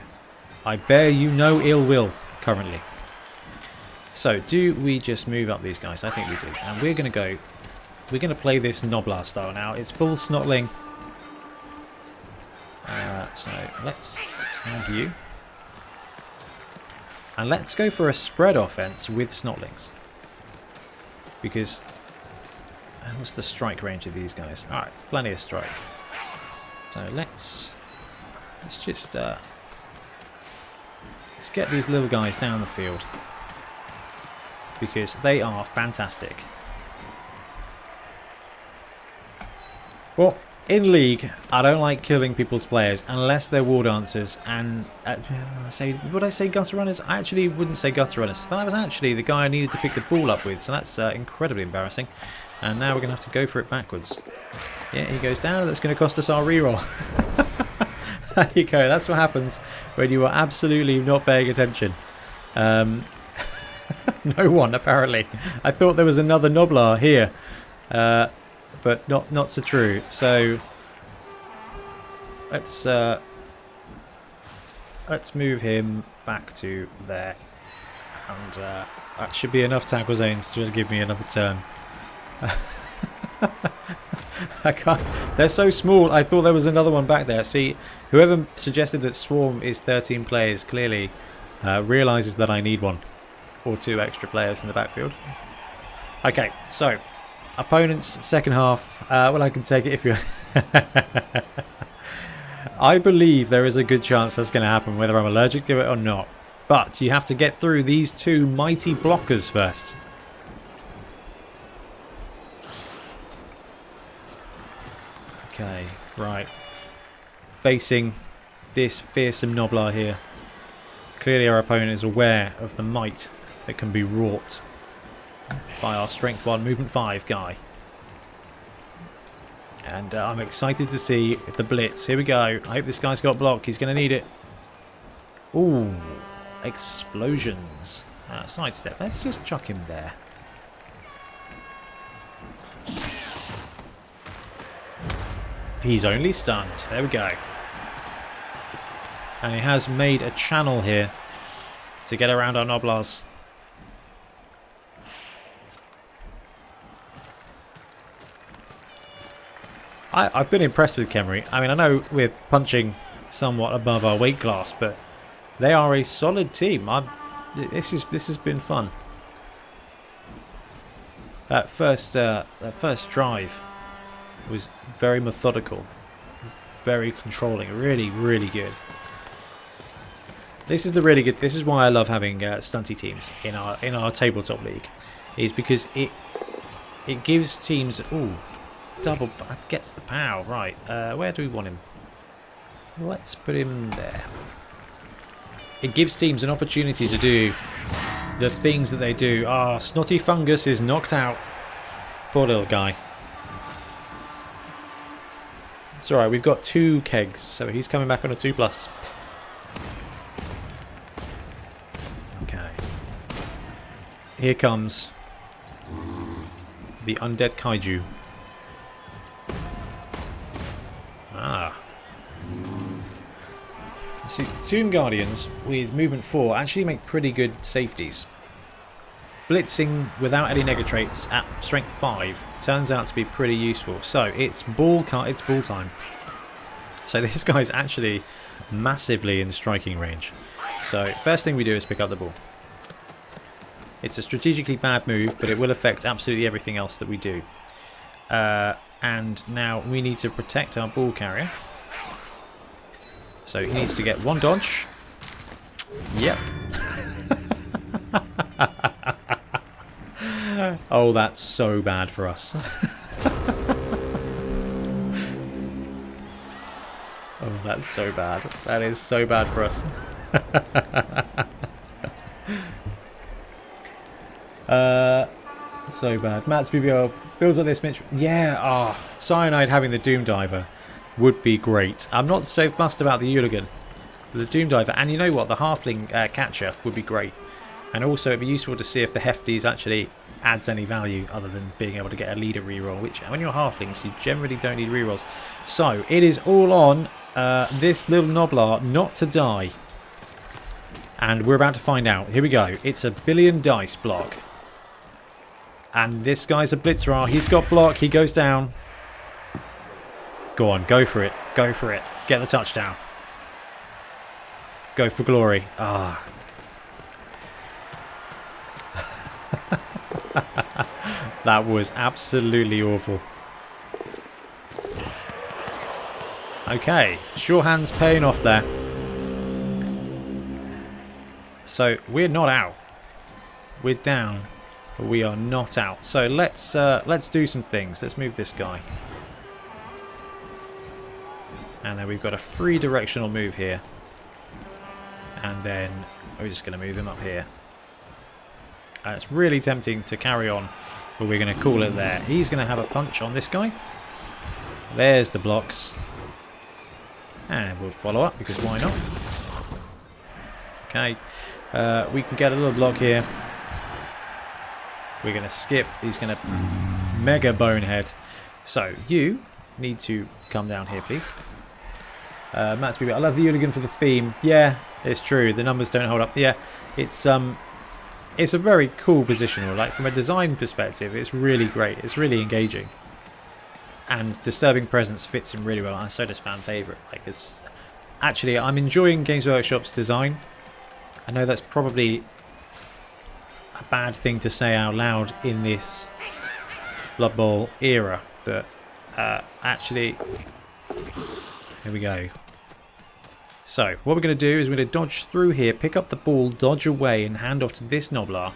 I bear you no ill will currently. So, do we just move up these guys? I think we do. And we're going to play this Noblar style now. It's full Snotling. So, let's tag you. And let's go for a spread offense with Snotlings. Because, what's the strike range of these guys? Alright, plenty of strike. So, let's just, let's get these little guys down the field. Because they are fantastic. Well, in League, I don't like killing people's players unless they're war dancers. And would I say gutter runners? I actually wouldn't say gutter runners. That was actually the guy I needed to pick the ball up with, so that's incredibly embarrassing. And now we're going to have to go for it backwards. Yeah, he goes down. That's going to cost us our reroll. There you go. That's what happens when you are absolutely not paying attention. No one, apparently. I thought there was another Noblar here, but not so true. So let's move him back to there, and that should be enough tackle zones to give me another turn. I can't. They're so small. I thought there was another one back there. See, whoever suggested that Swarm is 13 players clearly realizes that I need one. Or 2 extra players in the backfield. Okay, so opponent's second half. Well, I can take it if you. I believe there is a good chance that's going to happen, whether I'm allergic to it or not. But you have to get through these 2 mighty blockers first. Okay, right. Facing this fearsome Noblar here. Clearly, our opponent is aware of the might that can be wrought by our Strength 1 Movement 5 guy. And I'm excited to see the blitz. Here we go. I hope this guy's got block. He's going to need it. Ooh, explosions. Sidestep. Let's just chuck him there. He's only stunned. There we go. And he has made a channel here to get around our Noblars. I've been impressed with Khemri. I mean, I know we're punching somewhat above our weight class, but they are a solid team. This has been fun. That first drive was very methodical, very controlling, really good. This is the really good. This is why I love having stunty teams in our tabletop league, is because it gives teams double gets the pow right. Where do we want him? Let's put him there. It gives teams an opportunity to do the things that they do. Ah, Snotty Fungus is knocked out. Poor little guy. It's alright, we've got 2 kegs, so he's coming back on a 2+. Okay. Here comes the undead kaiju. So, Tomb Guardians with movement 4 actually make pretty good safeties. Blitzing without any negatrates at strength 5 turns out to be pretty useful. So it's ball time. So this guy's actually massively in striking range. So first thing we do is pick up the ball. It's a strategically bad move, but it will affect absolutely everything else that we do. And now we need to protect our ball carrier. So he needs to get 1 dodge. Yep. Oh, that's so bad for us. That's so bad. That is so bad for us. So bad. Matt's BBL builds on this Mitch. Yeah, Cyanide having the Doom Diver would be great. I'm not so fussed about the Hooligan. The Doom Diver, and you know what? The Halfling Catcher would be great. And also it'd be useful to see if the Hefties actually adds any value other than being able to get a leader reroll, which when you're Halflings you generally don't need rerolls. So it is all on this little Noblar not to die. And we're about to find out. Here we go. It's a billion dice block. And this guy's a Blitzerar. He's got block. He goes down. Go on. Go for it. Go for it. Get the touchdown. Go for glory. Ah. That was absolutely awful. Okay. Sure hands paying off there. So we're not out. We're down. But we are not out. So let's do some things. Let's move this guy. And then we've got a free directional move here. And then we're just going to move him up here. It's really tempting to carry on, but we're going to call it there. He's going to have a punch on this guy. There's the blocks. And we'll follow up, because why not? Okay. We can get a little block here. We're going to skip. He's going to mega bonehead. So, you need to come down here, please. Matt's BB. I love the Hooligan for the theme. Yeah, it's true. The numbers don't hold up. Yeah, it's a very cool positional. Like, from a design perspective, it's really great. It's really engaging. And Disturbing Presence fits in really well. And so does Fan Favorite. Like, it's... Actually, I'm enjoying Games Workshop's design. I know that's probably a bad thing to say out loud in this Blood Bowl era, but actually, here we go. So what we're going to do is we're going to dodge through here, pick up the ball, dodge away, and hand off to this Noblar.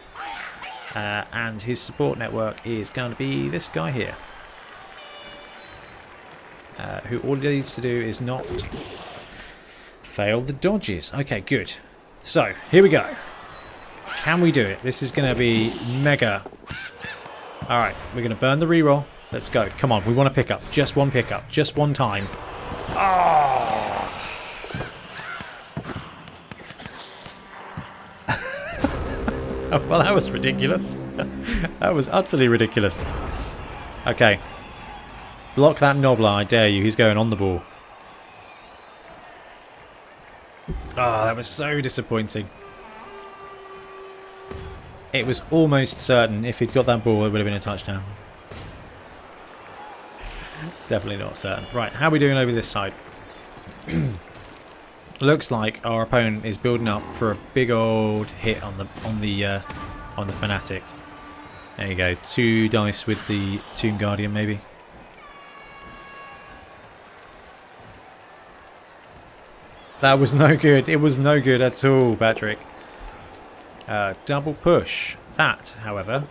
And his support network is going to be this guy here, who all he needs to do is not fail the dodges. Okay, good. So here we go. Can we do it? This is going to be mega. All right, we're going to burn the reroll. Let's go. Come on, we want to pick up. Just one pickup. Just one time. Oh. Well, that was ridiculous. That was utterly ridiculous. Okay. Block that Noblar, I dare you. He's going on the ball. Oh, that was so disappointing. It was almost certain if he'd got that ball, it would have been a touchdown. Definitely not certain. Right, how are we doing over this side? Looks like our opponent is building up for a big old hit on the Fanatic. There you go, 2 dice with the Tomb Guardian, maybe. That was no good. It was no good at all, Patrick. Double push. That, however...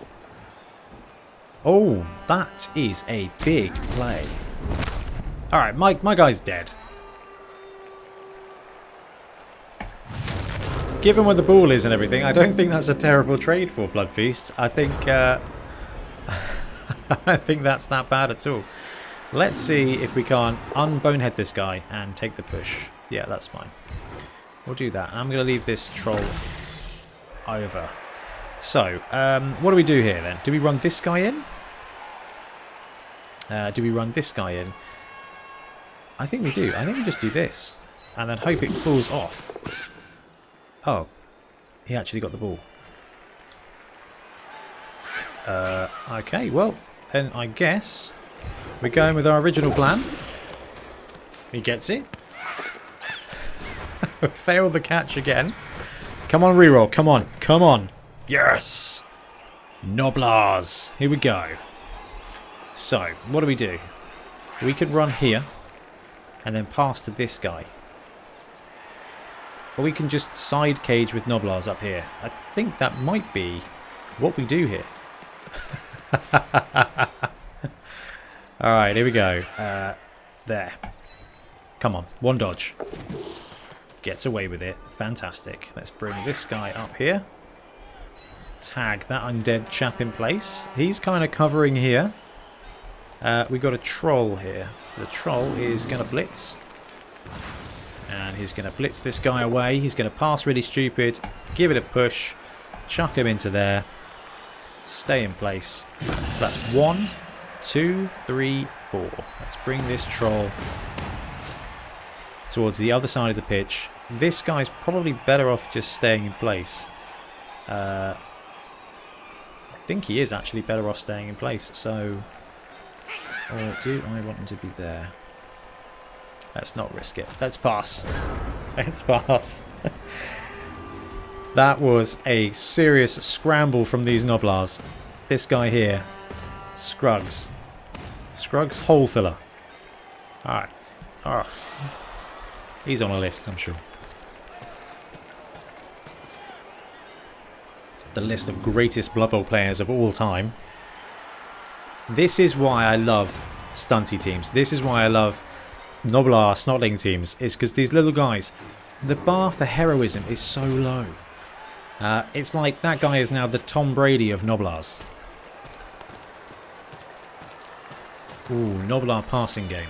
Oh, that is a big play. Alright, my guy's dead. Given where the ball is and everything, I don't think that's a terrible trade for Bloodfeast. I think I think that's not bad at all. Let's see if we can't unbonehead this guy and take the push. Yeah, that's fine. We'll do that. I'm going to leave this troll over. So, what do we do here then? Do we run this guy in? Do we run this guy in? I think we do. I think we just do this. And then hope it falls off. Oh. He actually got the ball. Okay, well, then I guess we're going with our original plan. He gets it. Fail the catch again. Come on, reroll. Come on. Come on. Yes! Noblars. Here we go. So, what do we do? We could run here and then pass to this guy. Or we can just side cage with Noblars up here. I think that might be what we do here. Alright, here we go. There. Come on, one dodge. Gets away with it. Fantastic. Let's bring this guy up here. Tag that undead chap in place. He's kind of covering here. We got a troll here. The troll is going to blitz. And he's going to blitz this guy away. He's going to pass really stupid. Give it a push. Chuck him into there. Stay in place. So that's 1, 2, 3, 4. Let's bring this troll towards the other side of the pitch. This guy's probably better off just staying in place. I think he is actually better off staying in place. So, or do I want him to be there? Let's not risk it. Let's pass. Let's pass. That was a serious scramble from these Noblars. This guy here, Scruggs. Scruggs hole filler. Alright. Alright. He's on a list, I'm sure. The list of greatest Blood Bowl players of all time. This is why I love stunty teams. This is why I love Noblar Snotling teams. Is because these little guys, the bar for heroism is so low. It's like that guy is now the Tom Brady of Noblars. Ooh, Noblar passing game.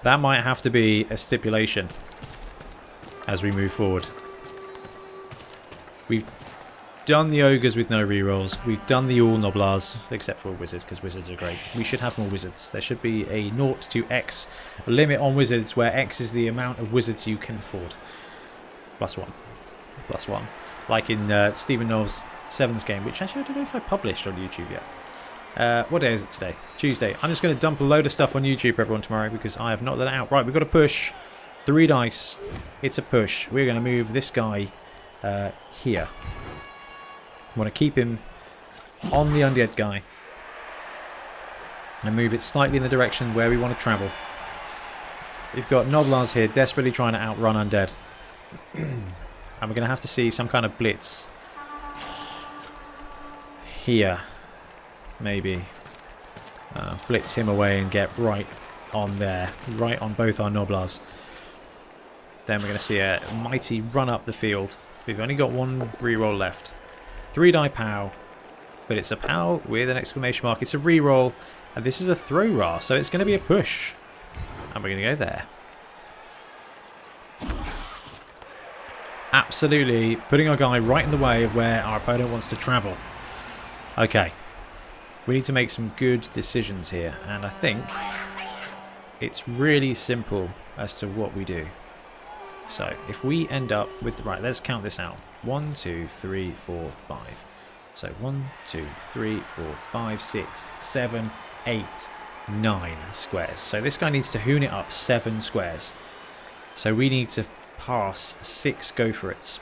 That might have to be a stipulation as we move forward. We've done the ogres with no rerolls. We've done the all Noblars, except for wizard, because wizards are great. We should have more wizards. There should be a 0 to X limit on wizards, where X is the amount of wizards you can afford. +1. +1. Like in Stephen Knowles' Sevens game, which actually I don't know if I published on YouTube yet. What day is it today? Tuesday. I'm just going to dump a load of stuff on YouTube for everyone tomorrow because I have not let it out. Right, we've got to push. 3 dice. It's a push. We're going to move this guy here. I want to keep him on the undead guy. And move it slightly in the direction where we want to travel. We've got Noblars here desperately trying to outrun undead. And we're going to have to see some kind of blitz. Here. Maybe. Blitz him away and get right on there. Right on both our Noblars. Then we're going to see a mighty run up the field. We've only got 1 reroll left. 3 die POW. But it's a POW with an exclamation mark. It's a reroll. And this is a throw ra, so it's going to be a push. And we're going to go there. Absolutely putting our guy right in the way of where our opponent wants to travel. Okay. We need to make some good decisions here. And I think it's really simple as to what we do. So if we end up with... Right, let's count this out. 1, 2, 3, 4, 5. So 1, 2, 3, 4, 5, 6, 7, 8, 9 squares. So this guy needs to hoon it up 7 squares. So we need to pass 6 go for it's.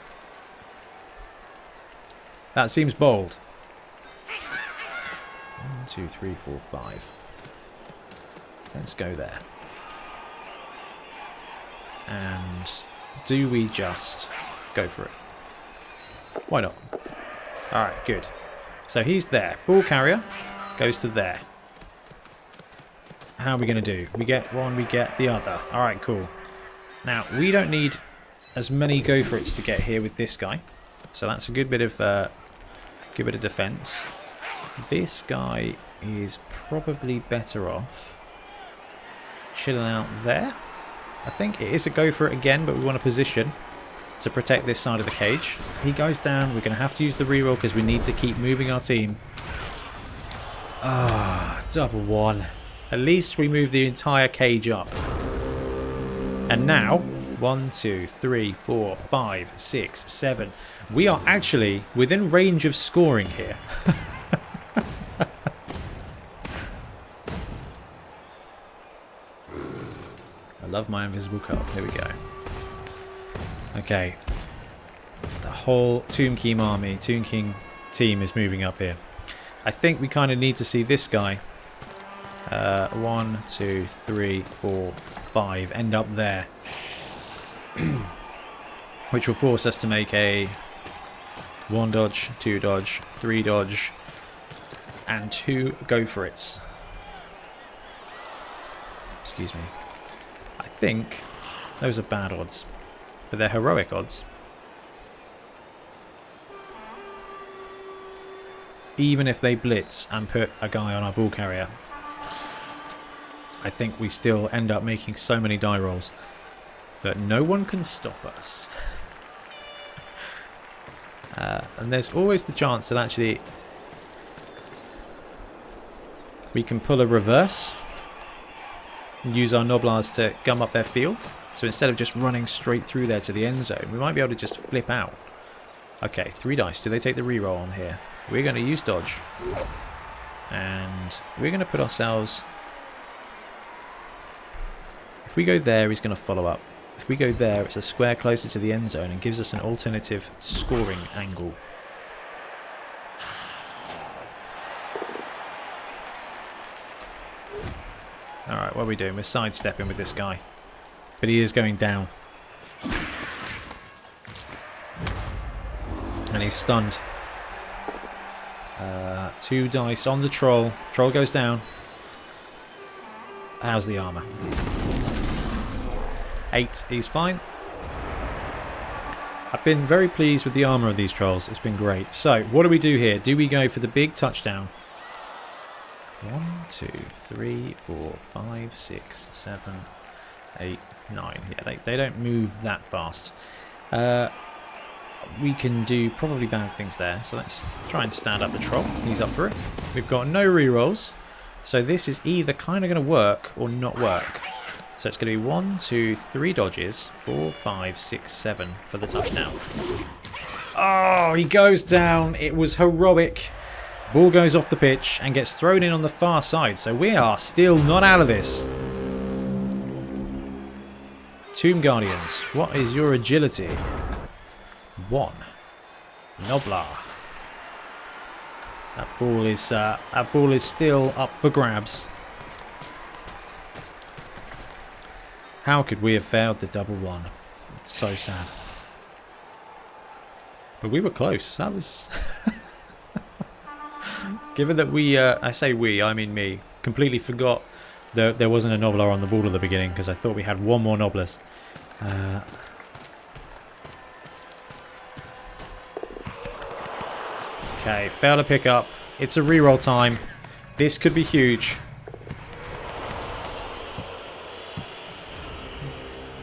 That seems bold. 1, 2, 3, 4, 5. Let's go there. And do we just go for it? Why not? Alright, good. So he's there. Ball carrier goes to there. How are we going to do? We get one, we get the other. Alright, cool. Now, we don't need as many go for it's to get here with this guy. So that's a good bit of defense. This guy is probably better off chilling out there. I think it is a go for it again, but we want to position to protect this side of the cage. He goes down. We're going to have to use the reroll because we need to keep moving our team. Ah, double 1. At least we move the entire cage up. And now, 1, 2, 3, 4, 5, 6, 7. We are actually within range of scoring here. I love my invisible card. There we go. Okay. The whole Tomb King army, Tomb King team is moving up here. I think we kind of need to see this guy. 1, 2, 3, 4, 5. End up there. Which will force us to make a 1 dodge, 2 dodge, 3 dodge, and 2 go for it's. Excuse me. I think those are bad odds, but they're heroic odds. Even if they blitz and put a guy on our ball carrier, I think we still end up making so many die rolls that no one can stop us. And there's always the chance that actually we can pull a reverse and use our Noblars to gum up their field. So instead of just running straight through there to the end zone, we might be able to just flip out. Okay, 3 dice. Do they take the reroll on here? We're going to use dodge. And we're going to put ourselves... If we go there, he's going to follow up. If we go there, it's a square closer to the end zone and gives us an alternative scoring angle. Alright, what are we doing? We're sidestepping with this guy. But he is going down. And he's stunned. 2 dice on the troll. Troll goes down. How's the armor? 8. He's fine. I've been very pleased with the armor of these trolls. It's been great. So, what do we do here? Do we go for the big touchdown? 1, 2, 3, 4, 5, 6, 7, 8, 9. Yeah, they don't move that fast. We can do probably bad things there. So let's try and stand up the troll. He's up for it. We've got no rerolls. So this is either kind of going to work or not work. So it's going to be 1, 2, 3 dodges, 4, 5, 6, 7 for the touchdown. Oh, he goes down. It was heroic. Ball goes off the pitch and gets thrown in on the far side. So we are still not out of this. Tomb Guardians, what is your agility? 1. Noblar. That ball is still up for grabs. How could we have failed the double 1? It's so sad. But we were close. That was... Given that we, I say we, I mean me, completely forgot that there wasn't a Noblar on the ball at the beginning because I thought we had one more Noblars. Okay, fail to pick up. It's a reroll time. This could be huge.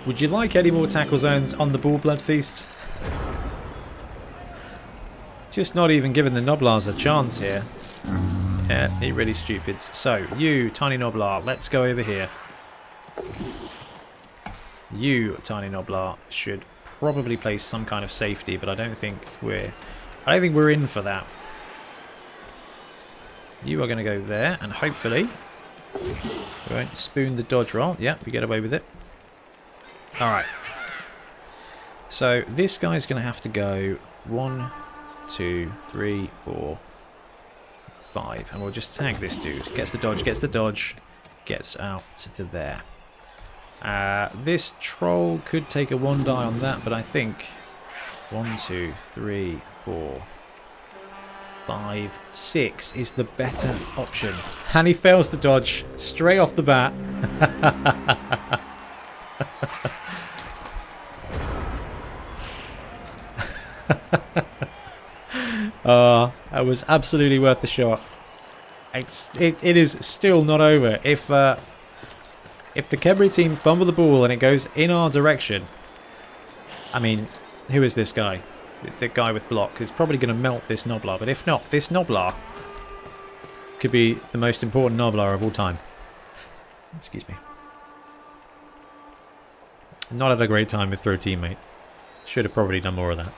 Would you like any more tackle zones on the ball, Bloodfeast? Just not even giving the Noblars a chance here. Yeah, he really stupid. So, you, tiny Noblar, let's go over here. You, tiny Noblar, should probably play some kind of safety, but I don't think we're in for that. You are going to go there, and hopefully we won't spoon the dodge roll. Yeah, we get away with it. Alright. So this guy's going to have to go 1, 2, 3, 4, 5. And we'll just tag this dude. Gets the dodge, gets out to there. This troll could take a 1 die on that, but I think 1, 2, 3, 4, 5, 6 is the better option. And he fails to dodge straight off the bat. That was absolutely worth the shot. It is still not over. If the Khemri team fumble the ball and it goes in our direction, I mean, who is this guy? The guy with block is probably going to melt this Noblar. But if not, this Noblar could be the most important Noblar of all time. Excuse me. Not had a great time with throw teammate. Should have probably done more of that.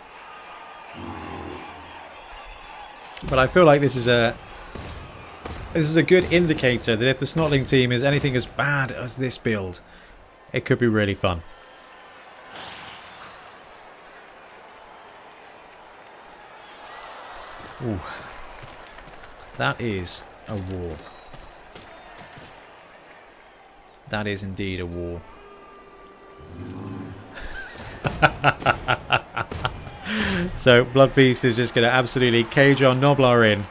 But I feel like this is a good indicator that if the Snotling team is anything as bad as this build, it could be really fun. Ooh. That is a war. That is indeed a war. So Bloodfeast is just going to absolutely cage our Noblar in.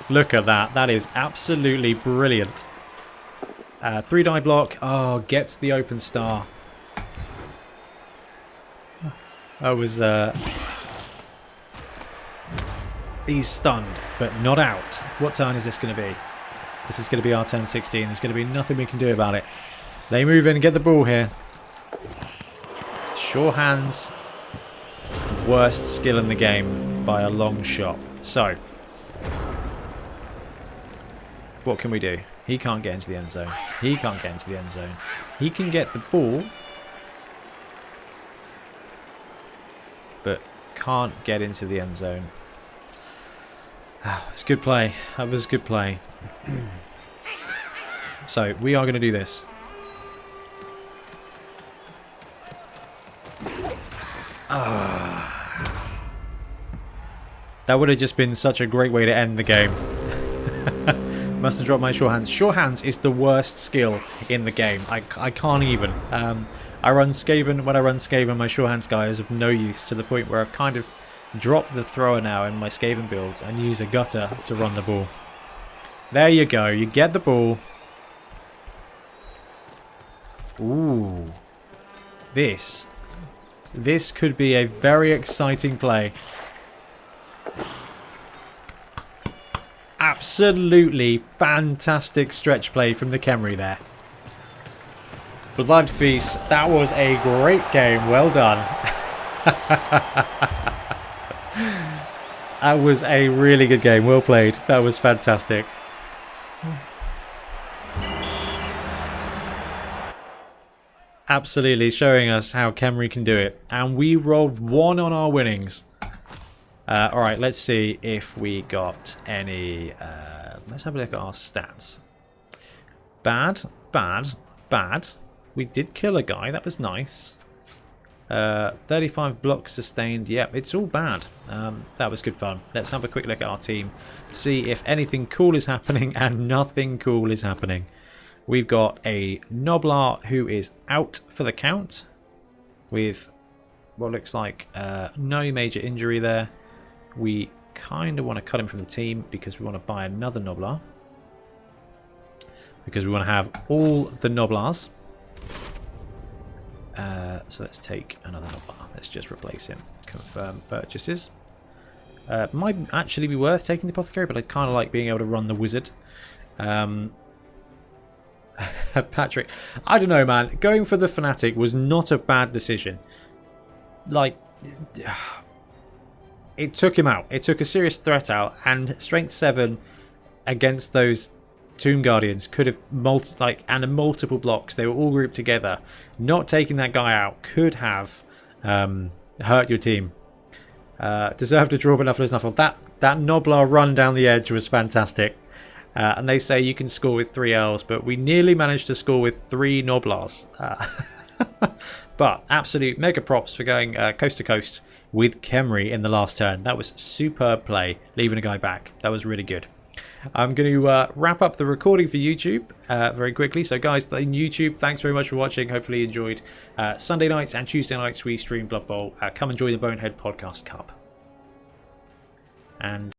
Look at that. That is absolutely brilliant. 3-die block. Oh, gets the open star. That was... he's stunned, but not out. What turn is this going to be? This is going to be our turn 16. There's going to be nothing we can do about it. They move in and get the ball here. Sure hands. Worst skill in the game by a long shot. So, what can we do? He can't get into the end zone. He can't get into the end zone. He can get the ball, but can't get into the end zone. It's good play. That was good play. So, we are going to do this. That would have just been such a great way to end the game. Mustn't drop my sure hands. Sure hands is the worst skill in the game. I can't even. I run Skaven. When I run Skaven, my sure hands guy is of no use, to the point where I've kind of dropped the thrower now in my Skaven builds and use a gutter to run the ball. There you go. You get the ball. Ooh. This could be a very exciting play. Absolutely fantastic stretch play from the Khemri there. Bloodfeast, that was a great game. Well done. That was a really good game. Well played. That was fantastic. Absolutely showing us how Khemri can do it. And we rolled 1 on our winnings. Alright, let's see if we got any... let's have a look at our stats. Bad, bad, bad. We did kill a guy. That was nice. 35 blocks sustained. Yep, it's all bad. That was good fun. Let's have a quick look at our team. See if anything cool is happening, and nothing cool is happening. We've got a Noblar who is out for the count with what looks like no major injury there. We kind of want to cut him from the team because we want to buy another Noblar. Because we want to have all the Noblars. So let's take another Noblar. Let's just replace him. Confirm purchases. Might actually be worth taking the Apothecary, but I kind of like being able to run the Wizard. Patrick, I don't know, man. Going for the Fanatic was not a bad decision. Like, it took him out. It took a serious threat out, and Strength 7 against those Tomb Guardians could have multiple blocks. They were all grouped together. Not taking that guy out could have hurt your team. Deserved a draw, but enough is enough. That Noblar run down the edge was fantastic. And they say you can score with 3 L's, but we nearly managed to score with 3 Noblars. But absolute mega props for going coast to coast with Khemri in the last turn. That was superb play, leaving a guy back. That was really good. I'm going to wrap up the recording for YouTube very quickly. So guys, in YouTube, thanks very much for watching. Hopefully you enjoyed. Sunday nights and Tuesday nights we stream Blood Bowl. Come and join the Bonehead Podcast Cup. And